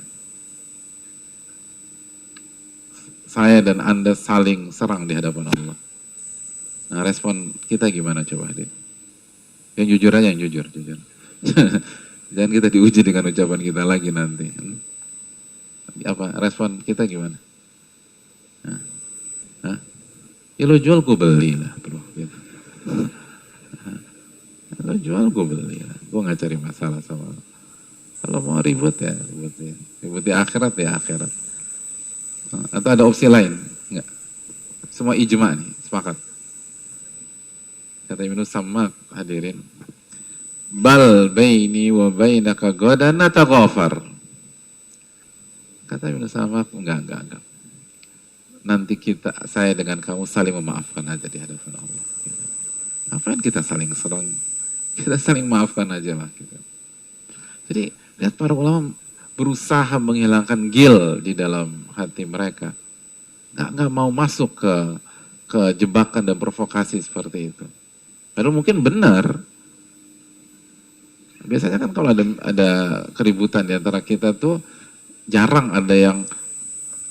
saya dan Anda saling serang di hadapan Allah. Nah, respon kita gimana coba, Hadir? Yang jujur aja, yang jujur. Jangan kita diuji dengan ucapan kita lagi nanti. Apa respon kita gimana? Hah? Ya lo jual gue beli lah, bro. Gitu. Lo jual gue beli lah. Gue nggak cari masalah sama lo. Kalau mau ribut ya ribut di akhirat ya akhirat. Atau ada opsi lain? Enggak. Semua ijma nih, sepakat. Kata Ibnu Sammak, hadirin. Bal baini wa bainaka ghadan nataghafar. Kata Ibnu Sammak, enggak. Nanti saya dengan kamu saling memaafkan aja di hadapan Allah. Ngapain kita saling serang? Kita saling maafkan aja lah. Gitu. Jadi lihat para ulama berusaha menghilangkan gil di dalam hati mereka. Nggak mau masuk ke jebakan dan provokasi seperti itu. Padahal mungkin benar. Biasanya kan kalau ada keributan di antara kita tuh jarang ada yang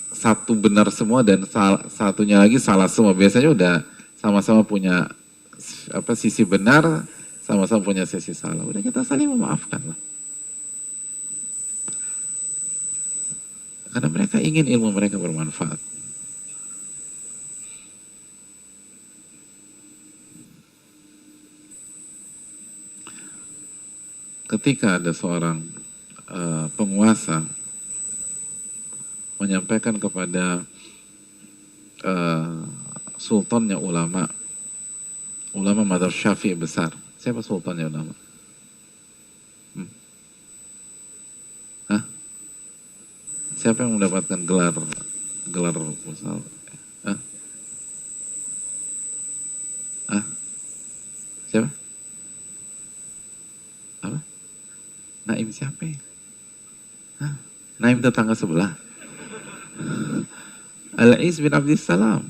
satu benar semua dan satunya lagi salah semua. Biasanya udah sama-sama punya sisi benar, sama-sama punya sisi salah. Udah kita saling memaafkan lah. Karena mereka ingin ilmu mereka bermanfaat. Ketika ada seorang penguasa menyampaikan kepada sultannya ulama madzhab Syafi'i besar. Siapa sultannya ulama? Hah? Siapa yang mendapatkan gelar misal? Siapa? Apa? Naim siapa ya? Naim tetangga sebelah. Al-Iz bin Abdissalam.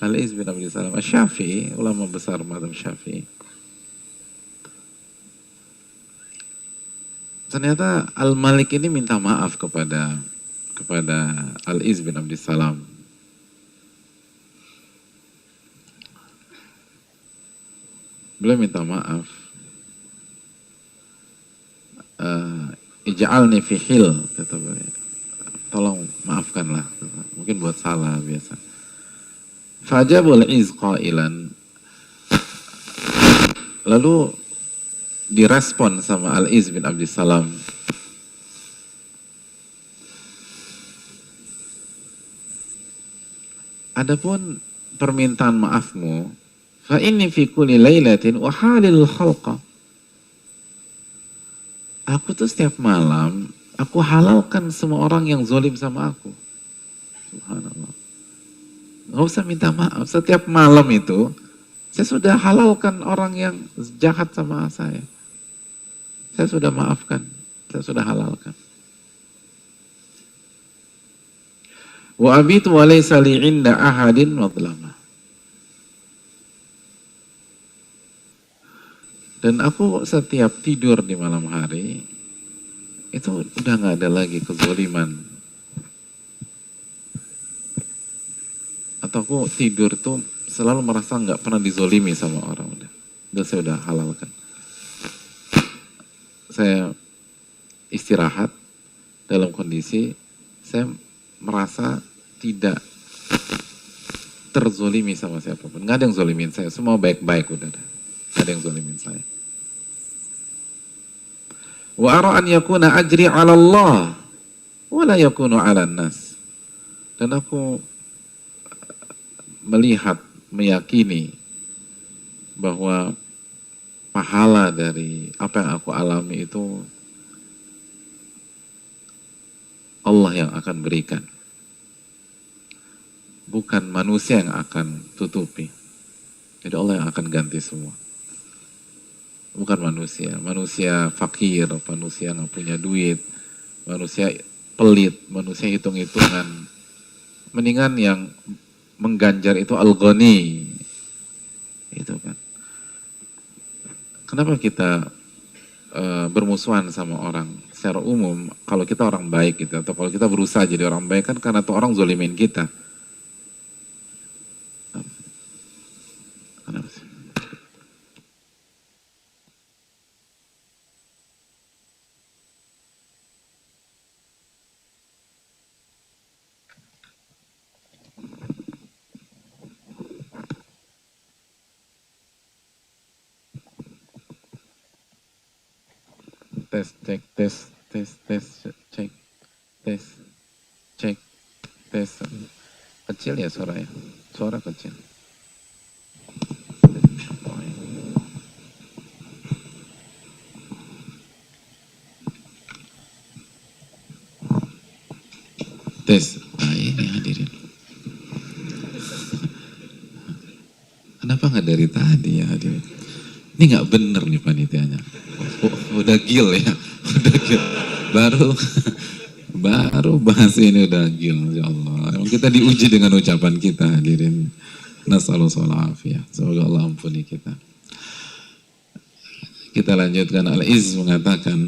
Al-Iz bin Abdissalam. Syafi'i, ulama besar madzhab Syafi'i. Ternyata Al-Malik ini minta maaf kepada Al-Iz bin Abdissalam. Beliau minta maaf. Ij'alni fi hil, kata beliau. Tolong maafkanlah. Mungkin buat salah biasa. Fajabul Iz qailan. Lalu direspon sama Al-Iz bin Abdissalam. Adapun permintaan maafmu, fa inni fi kulli lailatin uhalil khalqa. Aku tuh setiap malam, aku halalkan semua orang yang zalim sama aku. Subhanallah. Nggak usah minta maaf. Setiap malam itu, saya sudah halalkan orang yang jahat sama saya. Saya sudah maafkan, saya sudah halalkan. Wa abitu wa laysa li 'inda ahadin madlamah. Dan aku setiap tidur di malam hari, itu udah nggak ada lagi kezaliman. Atau aku tidur itu selalu merasa nggak pernah dizolimi sama orang. Udah saya udah halalkan. Saya istirahat dalam kondisi saya merasa tidak terzolimi sama siapapun. Nggak ada yang zolimin saya, semua baik-baik udah. Nggak ada yang zolimin saya. Wa ara an yakuna ajri 'ala Allah wa la yakunu 'ala nas. Dan aku melihat, meyakini bahwa pahala dari apa yang aku alami itu Allah yang akan berikan, bukan manusia yang akan tutupi. Jadi Allah yang akan ganti semua, bukan manusia. Manusia fakir, manusia nggak punya duit, manusia pelit, manusia hitung-hitungan. Mendingan yang mengganjar itu al-ghani, itu kan. Kenapa kita bermusuhan sama orang secara umum? Kalau kita orang baik gitu, atau kalau kita berusaha jadi orang baik, kan karena tuh orang zolimin kita. Kenapa sih? Tes, cek, tes, tes, tes, cek, tes, cek, tes. Kecil ya suaranya? Suara kecil. Tes. Nah ini hadirin. Kenapa nggak dari tadi ya hadirin? Ini nggak bener nih panitianya. Udah gil ya, udah gil. Baru bahas ini udah gil, ya Allah. Emang kita diuji dengan ucapan kita hadirin. Nasallallahu afiyah. Semoga Allah ampuni kita. Kita lanjutkan. Al-Izz mengatakan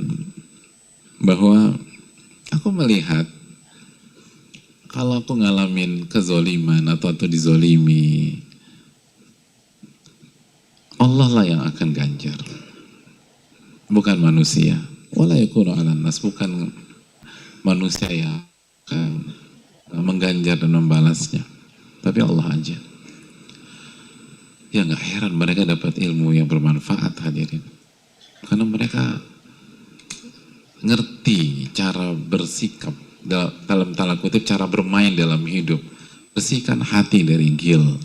bahwa aku melihat kalau aku ngalamin kezoliman atau dizolimi, Allah lah yang akan ganjar, bukan manusia. Wala yakunu 'alan nas, bukan manusia yang akan mengganjar dan membalasnya, tapi Allah aja. Ya nggak heran mereka dapat ilmu yang bermanfaat hadirin, karena mereka ngerti cara bersikap dalam tanda kutip, cara bermain dalam hidup, bersihkan hati dari gil.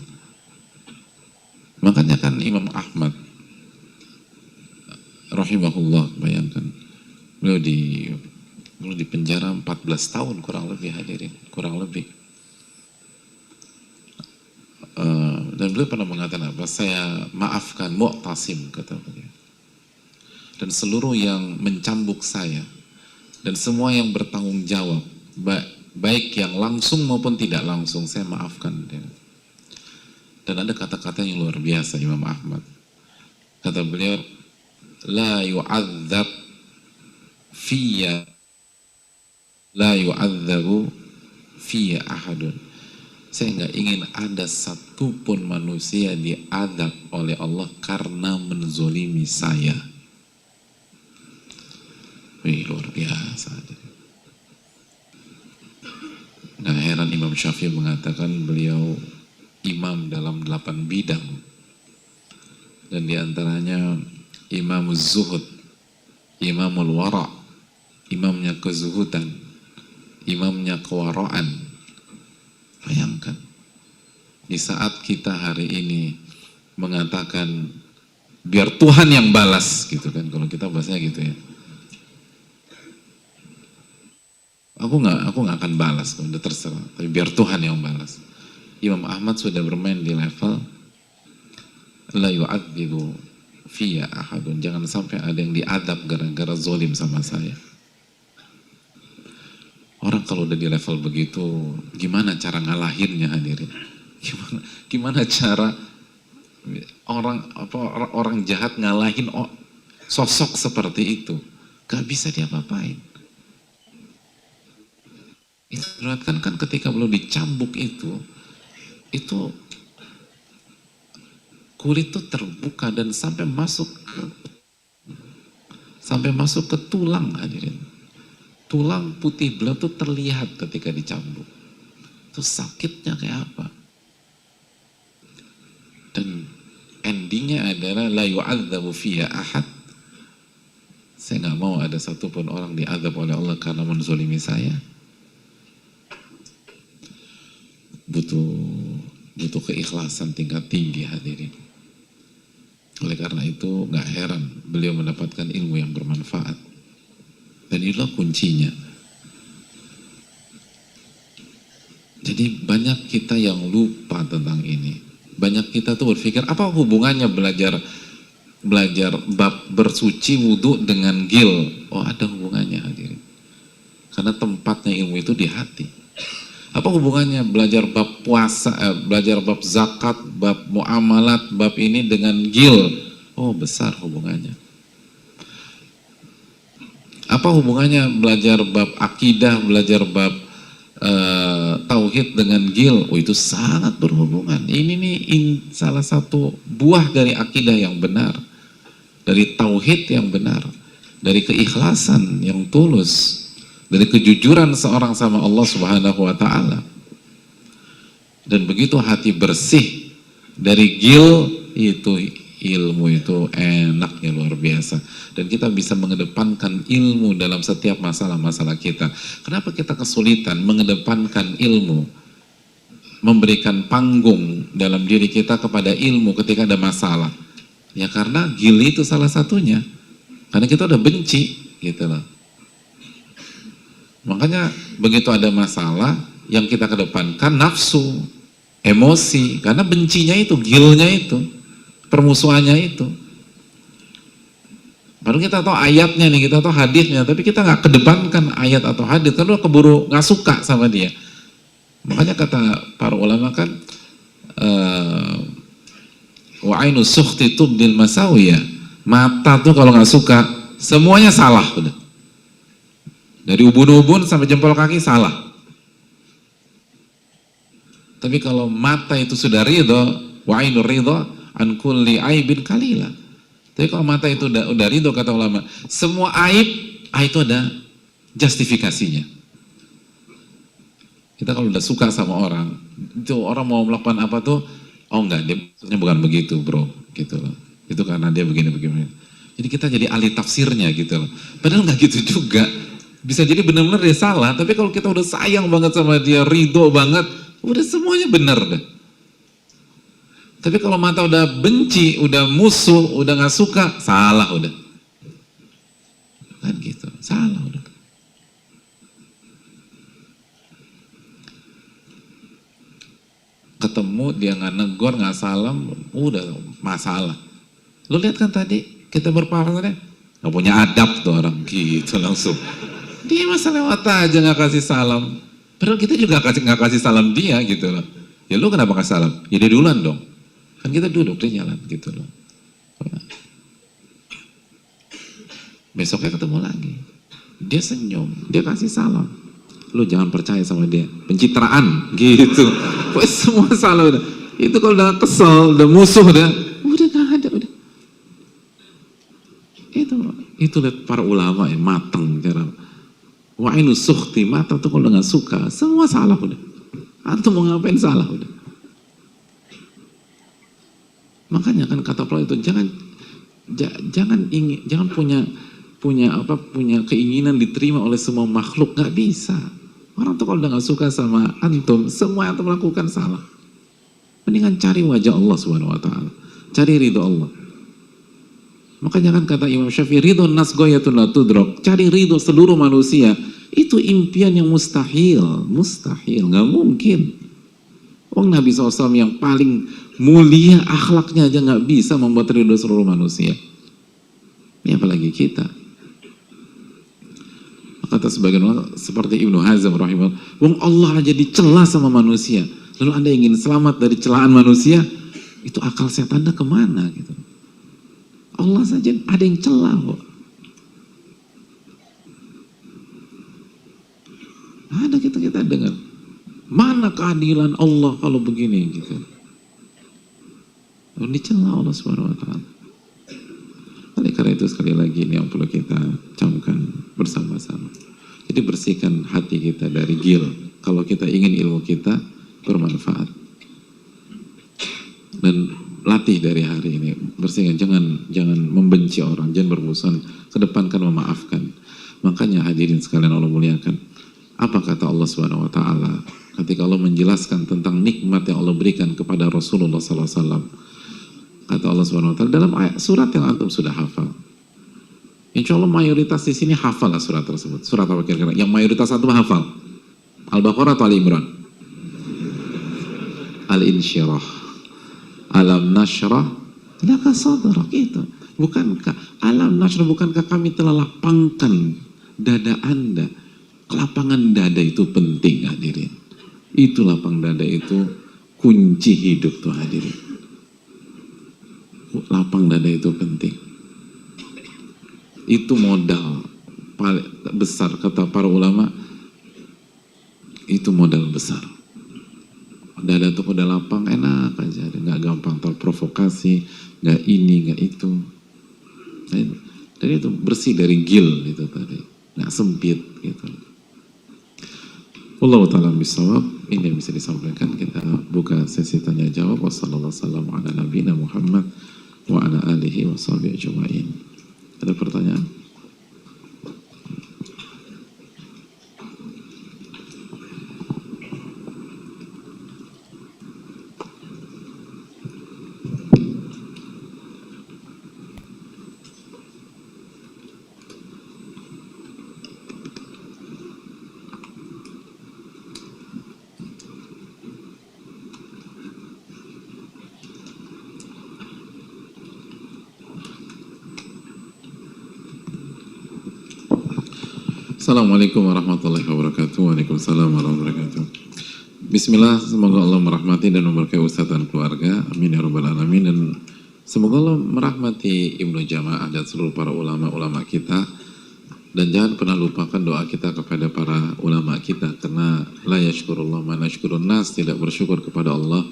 Makanya kan Imam Ahmad rahimahullah, bayangkan beliau di penjara 14 tahun kurang lebih hadirin, kurang lebih. Dan beliau pernah mengatakan apa? Saya maafkan Mu'tasim, kata beliau, dan seluruh yang mencambuk saya, dan semua yang bertanggung jawab, baik yang langsung maupun tidak langsung, saya maafkan. Dan ada kata-kata yang luar biasa Imam Ahmad. Kata beliau, la yu'adzab fiyya, la yu'adzabu fiyya ahadun. Saya nggak ingin ada satupun manusia diadab oleh Allah karena menzolimi saya. Wih, luar biasa. Nah, heran Imam Syafi'i mengatakan beliau imam dalam 8 bidang. Dan diantaranya Imamuz Zuhud, Imamul Wara', imamnya kezuhudan, imamnya kewaraan. Bayangkan, di saat kita hari ini mengatakan biar Tuhan yang balas, gitu kan, kalau kita bahasanya gitu ya. Aku nggak akan balas, udah terserah, tapi biar Tuhan yang balas. Imam Ahmad sudah bermain di level la yu'adzibu fiyya ahadun, jangan sampai ada yang diadab gara-gara zolim sama saya. Orang kalau udah di level begitu, gimana cara ngalahinnya hadirin? Gimana cara orang jahat ngalahin sosok seperti itu? Gak bisa diapa-apain. Itu berarti kan ketika belum dicambuk itu kulit itu terbuka dan sampai masuk ke tulang hadirin. Tulang putih belah itu terlihat ketika dicambuk. Itu sakitnya kayak apa? Dan endingnya adalah la yu'adzabu fiyya ahad. Saya nggak mau ada satupun orang diazab oleh Allah karena menzolimi saya. Butuh keikhlasan tingkat tinggi hadirin. Oleh karena itu nggak heran beliau mendapatkan ilmu yang bermanfaat. Dan itulah kuncinya. Jadi banyak kita yang lupa tentang ini. Banyak kita tuh berpikir apa hubungannya belajar bab bersuci wudhu dengan gil? Oh, ada hubungannya hadirin. Karena tempatnya ilmu itu di hati. Apa hubungannya belajar bab puasa, belajar bab zakat, bab muamalat, bab ini dengan gil? Oh, besar hubungannya. Apa hubungannya belajar bab akidah, belajar bab tauhid dengan gil? Oh, itu sangat berhubungan. Ini nih salah satu buah dari akidah yang benar, dari tauhid yang benar, dari keikhlasan yang tulus, dari kejujuran seorang sama Allah Subhanahu wa Ta'ala. Dan begitu hati bersih dari gil, itu ilmu itu enaknya luar biasa. Dan kita bisa mengedepankan ilmu dalam setiap masalah-masalah kita. Kenapa kita kesulitan mengedepankan ilmu, memberikan panggung dalam diri kita kepada ilmu ketika ada masalah? Ya karena gil itu salah satunya. Karena kita udah benci gitu loh. Makanya begitu ada masalah yang kita kedepankan nafsu, emosi, karena bencinya itu, gilnya itu, permusuhannya itu. Baru kita tahu ayatnya nih, kita tahu hadisnya, tapi kita nggak kedepankan ayat atau hadis, karena keburu nggak suka sama dia. Makanya kata para ulama kan, wa ainu sukhti tubdil masawiya, mata tuh kalau nggak suka semuanya salah udah. Dari ubun-ubun sampai jempol kaki salah. Tapi kalau mata itu sudah ridho, wa ainu ridho an kulli aibin kalila. Tapi kalau mata itu udah ridho, kata ulama, semua aib itu ada justifikasinya. Kita kalau udah suka sama orang, itu orang mau melakukan apa tuh, oh enggak, dia maksudnya bukan begitu bro, gitu loh. Itu karena dia begini-begini. Jadi kita jadi ahli tafsirnya gitu loh. Padahal nggak gitu juga. Bisa jadi benar-benar dia salah, tapi kalau kita udah sayang banget sama dia, ridho banget, udah semuanya benar deh. Tapi kalau mata udah benci, udah musuh, udah nggak suka, salah udah. Kan gitu, salah udah. Ketemu dia nggak negor, nggak salam, udah masalah. Lu lihat kan tadi kita berpapasan, nggak punya adab tuh orang gitu langsung. Dia masa lewat aja nggak kasih salam. Padahal kita juga nggak kasih salam dia gitu loh. Ya lu kenapa kasih salam? Ya dia duluan dong. Kan kita duduk di jalan gitu loh. Besoknya ketemu lagi. Dia senyum, dia kasih salam. Lu jangan percaya sama dia. Pencitraan gitu. Pokoknya semua salah udah. Itu kalau udah kesel, udah musuh udah gak ada udah. Itu lihat para ulama ya mateng cara. Wa ainu sukhti, mata tuh kalau udah gak suka, semua salah udah. Antum mau ngapain salah udah. Makanya kan kata Allah itu jangan punya keinginan diterima oleh semua makhluk, nggak bisa. Orang tuh kalau udah nggak suka sama antum, semua yang antum lakukan salah. Mendingan cari wajah Allah Subhanahu Wa Taala, cari ridho Allah. Makanya kan kata Imam Syafi'i, ridho nas goyatun la tudrok, cari ridho seluruh manusia itu impian yang mustahil, nggak mungkin. Wong Nabi SAW yang paling mulia akhlaknya aja nggak bisa membuat ridho seluruh manusia. Ini apalagi kita. Kata sebagian orang seperti Ibnu Hazm rahimahullah, wong Allah aja dicela sama manusia, lalu Anda ingin selamat dari celaan manusia, itu akal sehat Anda kemana gitu. Allah saja ada yang celah kok. Ada kita dengar, mana keadilan Allah kalau begini gitu. Lalu dicela Allah Subhanahu Wa Taala. Oleh karena itu sekali lagi ini yang perlu kita camkan bersama-sama. Jadi bersihkan hati kita dari gil. Kalau kita ingin ilmu kita bermanfaat. Dan latih dari hari ini, bersihkan, jangan membenci orang, jangan bermusuhan, kedepankan memaafkan. Makanya hadirin sekalian Allah muliakan, apa kata Allah Subhanahu wa taala ketika Allah menjelaskan tentang nikmat yang Allah berikan kepada Rasulullah sallallahu alaihi wasallam? Kata Allah Subhanahu wa taala dalam surat yang antum sudah hafal. Insya Allah mayoritas di sini hafal lah surat tersebut. Surat apa kira-kira? Yang mayoritas antum hafal? Al-Baqarah atau Al-Imran? Al-Insyirah. Alam nashrah laka sadrak, itu. Bukankah alam nashrah, bukankah kami telah lapangkan dada Anda? Kelapangan dada itu penting hadirin. Itu lapang dada itu kunci hidup tuh hadirin. Lapang dada itu penting. Itu modal paling besar kata para ulama. Itu modal besar. Dada tuh udah lapang, enak aja, nggak gampang terprovokasi, nggak ini, nggak itu. Jadi itu bersih dari gil itu tadi, nggak sempit gitu. Wallahu ta'ala bisawab. Ini yang bisa disampaikan. Kita buka sesi tanya jawab. Wassalamualaikum ala nabiyina Muhammad wa ala alihi wa sahbihi ajma'in. Ada pertanyaan? Assalamualaikum warahmatullahi wabarakatuh. Waalaikumsalam warahmatullahi wabarakatuh. Bismillah, semoga Allah merahmati dan memberkahi Ustaz dan keluarga. Amin ya rabbal alamin. Dan semoga Allah merahmati Ibnu Jamaah dan seluruh para ulama-ulama kita. Dan jangan pernah lupakan doa kita kepada para ulama kita, karena la yashkurullah man yashkurun nas, tidak bersyukur kepada Allah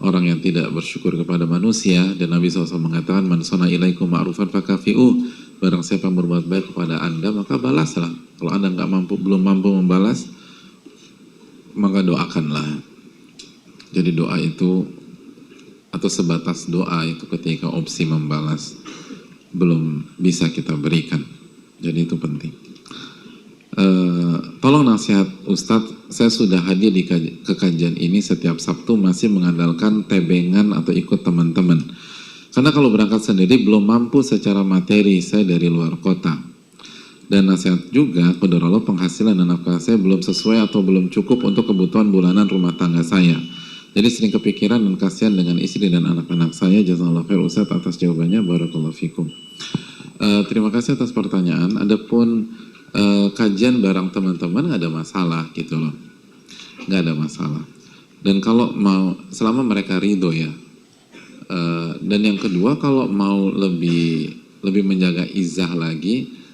orang yang tidak bersyukur kepada manusia. Dan Nabi SAW mengatakan, man sona ilaikum ma'rufan fakafi'u, barang siapa yang berbuat baik kepada Anda maka balaslah. Kalau Anda belum mampu membalas, maka doakanlah. Jadi doa itu, atau sebatas doa itu ketika opsi membalas belum bisa kita berikan. Jadi itu penting. Tolong nasihat Ustadz, saya sudah hadir di kajian ini setiap Sabtu, masih mengandalkan tebengan atau ikut teman-teman. Karena kalau berangkat sendiri belum mampu secara materi, saya dari luar kota. Dan nasihat juga, qadarullah, penghasilan dan nafkah saya belum sesuai atau belum cukup untuk kebutuhan bulanan rumah tangga saya. Jadi sering kepikiran dan kasihan dengan istri dan anak-anak saya. Jazakallahu khair Ustadz atas jawabannya, barakallahu fikum. Terima kasih atas pertanyaan. Adapun kajian bareng teman-teman nggak ada masalah gitu loh, nggak ada masalah. Dan kalau mau, selama mereka ridho ya. Dan yang kedua, kalau mau lebih menjaga izah lagi,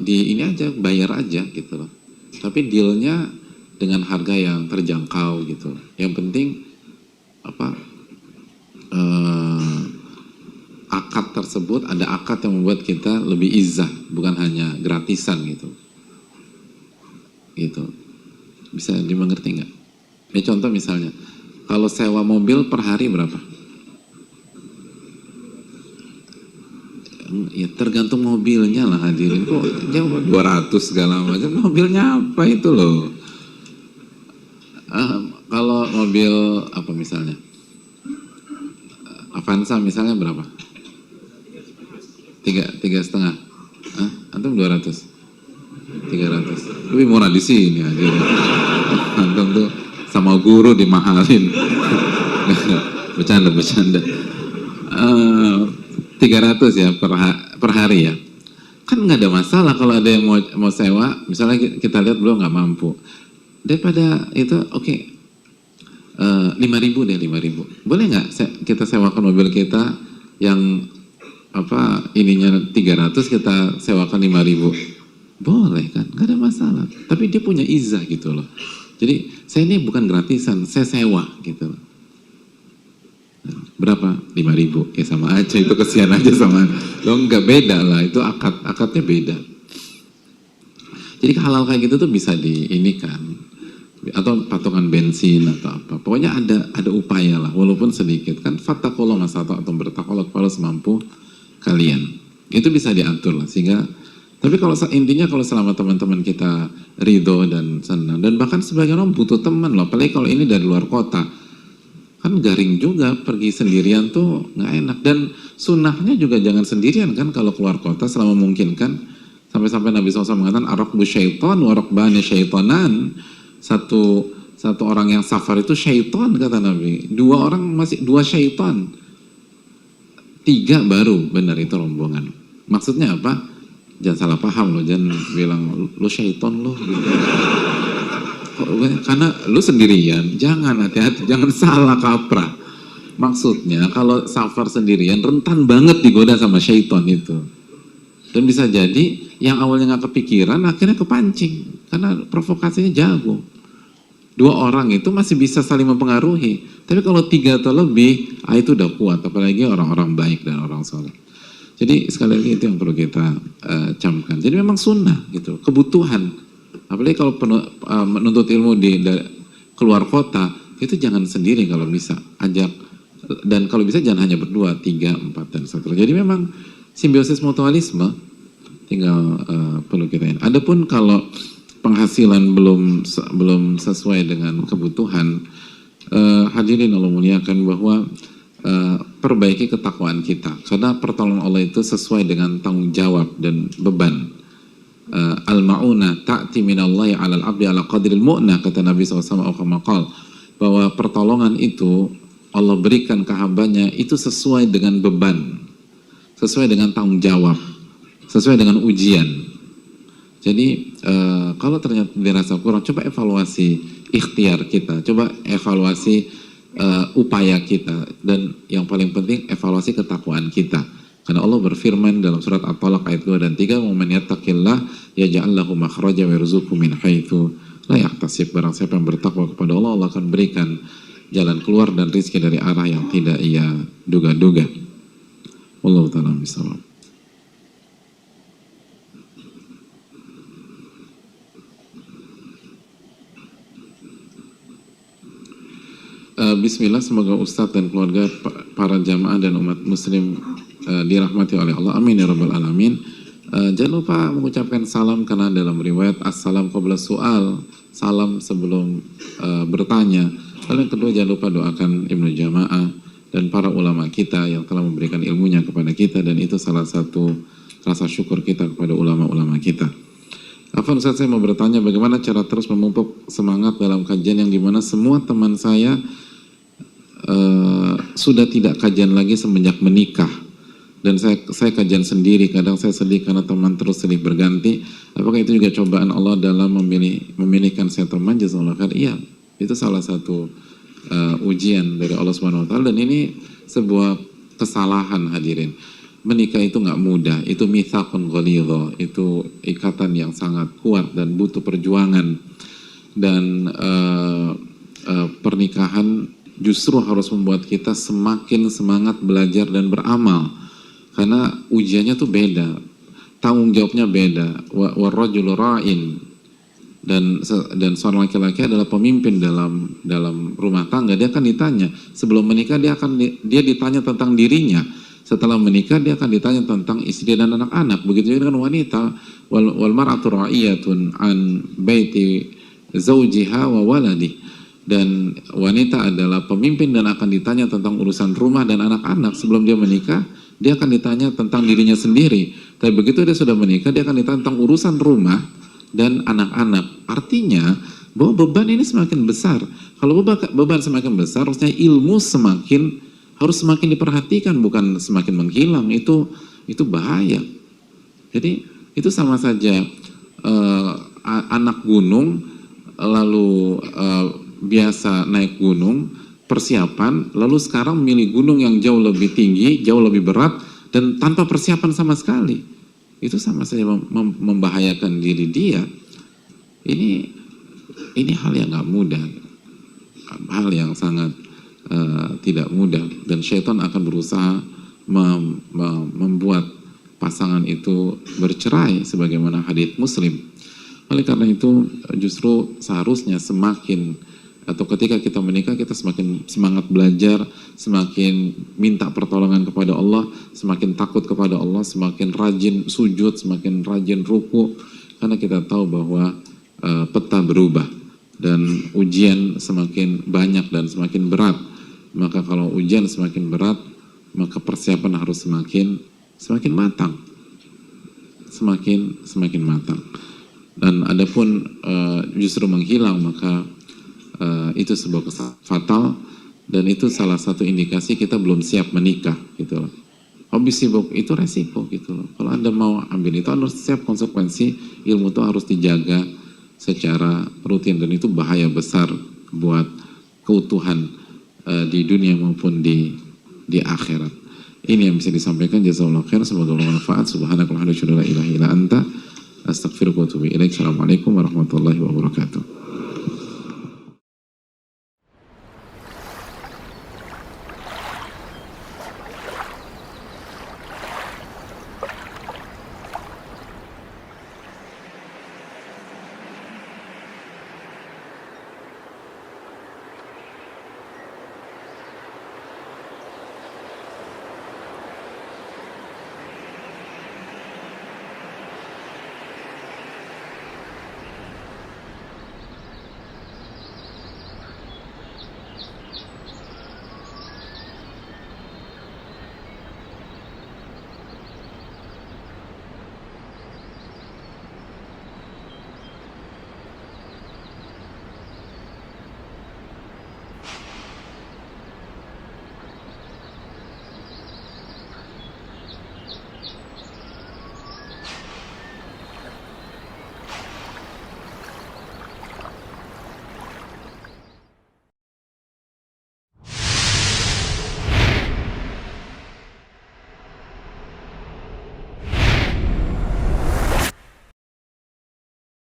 di ini aja, bayar aja gitu loh. Tapi dealnya dengan harga yang terjangkau gitu. Yang penting akad tersebut, ada akad yang membuat kita lebih izah, bukan hanya gratisan gitu. Gitu. Bisa dimengerti nggak? Ya contoh misalnya, kalau sewa mobil per hari berapa? Ya tergantung mobilnya lah hadirin. Kok jauh 200 segala macam, mobilnya apa itu loh. Kalau mobil apa misalnya, Avanza misalnya berapa? 3,5. Antum 200, 300. Lebih murah di sini hadirin. Antum tuh sama guru dimahalin. Bercanda. 300 ya per hari ya. Kan nggak ada masalah kalau ada yang mau sewa, misalnya kita lihat belum nggak mampu. Daripada itu oke, 5.000 deh, 5.000. Boleh nggak kita sewakan mobil kita yang ininya 300, kita sewakan 5.000? Boleh kan, nggak ada masalah. Tapi dia punya izah gitu loh. Jadi saya ini bukan gratisan, saya sewa gitu loh. Berapa? 5.000. Ya sama aja, itu kesian aja sama. Loh nggak, beda lah, itu akadnya beda. Jadi hal-hal kayak gitu tuh bisa diinikan, atau patungan bensin atau apa. Pokoknya ada upaya lah, walaupun sedikit. Kan fattakullah masata'tum, bertakwalah kepada semampu kalian. Itu bisa diatur lah, sehingga. Tapi kalau intinya kalau selama teman-teman kita ridho dan senang, dan bahkan sebagian orang butuh teman loh, apalagi kalau ini dari luar kota, kan garing juga pergi sendirian tuh nggak enak. Dan sunnahnya juga jangan sendirian kan kalau keluar kota selama mungkin kan. Sampai-sampai Nabi SAW mengatakan arakbu syaitan wa rakbani syaitanan. Satu orang yang safar itu syaitan kata Nabi. Dua orang masih dua syaitan. Tiga baru benar itu rombongan. Maksudnya apa? Jangan salah paham loh, jangan bilang lo syaitan lo gitu. Karena lo sendirian, jangan hati-hati, jangan salah kaprah. Maksudnya kalau safar sendirian rentan banget digoda sama syaitan itu. Dan bisa jadi yang awalnya nggak kepikiran akhirnya kepancing karena provokasinya jago. Dua orang itu masih bisa saling mempengaruhi. Tapi kalau tiga atau lebih, itu udah kuat. Apalagi orang-orang baik dan orang soleh. Jadi sekali lagi itu yang perlu kita camkan. Jadi memang sunnah gitu, kebutuhan. Apalagi kalau menuntut ilmu di keluar kota, itu jangan sendiri kalau bisa. Ajak, dan kalau bisa jangan hanya berdua, 3, 4, dan 1. Jadi memang simbiosis mutualisme tinggal perlu kita ini. Adapun kalau penghasilan belum sesuai dengan kebutuhan, hadirin Allah muliakan bahwa perbaiki ketakwaan kita, karena pertolongan Allah itu sesuai dengan tanggung jawab dan beban. Al-ma'una ta'ti minallahi 'alal 'abdi 'ala qadril mu'nah, kata Nabi SAW bahwa pertolongan itu Allah berikan ke hambanya itu sesuai dengan beban, sesuai dengan tanggung jawab, sesuai dengan ujian. Jadi kalau ternyata dirasa kurang, coba evaluasi ikhtiar kita, coba evaluasi upaya kita, dan yang paling penting evaluasi ketakwaan kita. Karena Allah berfirman dalam surat At-Talaq ayat 2 dan 3, "Wa man yattaqillah yaj'al lahu makhraja wa yarzuqhu min haitsu la yahtasib." Barang siapa yang bertakwa kepada Allah, Allah akan berikan jalan keluar dan rezeki dari arah yang tidak ia duga-duga. Wallahu ta'ala bishawab. Bismillah, semoga Ustadz dan keluarga, para jamaah dan umat muslim dirahmati oleh Allah. Amin ya rabbal alamin. Jangan lupa mengucapkan salam, karena dalam riwayat assalam qabla su'al, salam sebelum bertanya. Lalu yang kedua, jangan lupa doakan Ibnu Jamaah dan para ulama kita yang telah memberikan ilmunya kepada kita, dan itu salah satu rasa syukur kita kepada ulama-ulama kita. Afwan Ustaz, saya mau bertanya bagaimana cara terus memupuk semangat dalam kajian yang dimana semua teman saya sudah tidak kajian lagi semenjak menikah, dan saya kajian sendiri. Kadang saya sedih karena teman terus silih berganti. Apakah itu juga cobaan Allah dalam memilihkan saya teman? Jazakallahu khair. Iya, itu salah satu ujian dari Allah Subhanahu wa taala, dan ini sebuah kesalahan hadirin. Menikah itu nggak mudah, itu mitsaqun ghalidha, itu ikatan yang sangat kuat dan butuh perjuangan. Dan pernikahan justru harus membuat kita semakin semangat belajar dan beramal, karena ujiannya tuh beda, tanggung jawabnya beda. Warrajulu ra'in, dan seorang laki-laki adalah pemimpin dalam rumah tangga. Dia akan ditanya sebelum menikah, dia ditanya tentang dirinya. Setelah menikah dia akan ditanya tentang istri dan anak-anak. Begitu juga dengan wanita, wal mar'atu ra'iyatun an baiti zaujiha wa waladi. Dan wanita adalah pemimpin dan akan ditanya tentang urusan rumah dan anak-anak. Sebelum dia menikah, dia akan ditanya tentang dirinya sendiri. Tapi begitu dia sudah menikah, dia akan ditanya tentang urusan rumah dan anak-anak. Artinya bahwa beban ini semakin besar. Kalau beban semakin besar, harusnya ilmu harus semakin diperhatikan, bukan semakin menghilang. Itu bahaya. Jadi itu sama saja anak gunung lalu biasa naik gunung, persiapan, lalu sekarang memilih gunung yang jauh lebih tinggi, jauh lebih berat, dan tanpa persiapan sama sekali. Itu sama saja membahayakan diri dia. Ini hal yang nggak mudah, hal yang sangat tidak mudah, dan syaitan akan berusaha membuat pasangan itu bercerai, sebagaimana hadits Muslim. Oleh karena itu justru seharusnya semakin atau ketika kita menikah kita semakin semangat belajar, semakin minta pertolongan kepada Allah, semakin takut kepada Allah, semakin rajin sujud, semakin rajin ruku, karena kita tahu bahwa peta berubah dan ujian semakin banyak dan semakin berat. Maka kalau ujian semakin berat, maka persiapan harus semakin matang, semakin matang. Dan adapun justru menghilang, maka itu sebuah kesalahan fatal, dan itu salah satu indikasi kita belum siap menikah gitu loh. Hobi sibuk itu resiko gitu loh. Kalau Anda mau ambil itu harus siap konsekuensi, ilmu itu harus dijaga secara rutin, dan itu bahaya besar buat keutuhan di dunia maupun di akhirat. Ini yang bisa disampaikan. Jazakallahu khair, semoga bermanfaat. Subhanakallahumma wa bihamdika, la ilaha illa anta, astaghfiruka wa atubu ilaik. Assalamualaikum warahmatullahi wabarakatuh.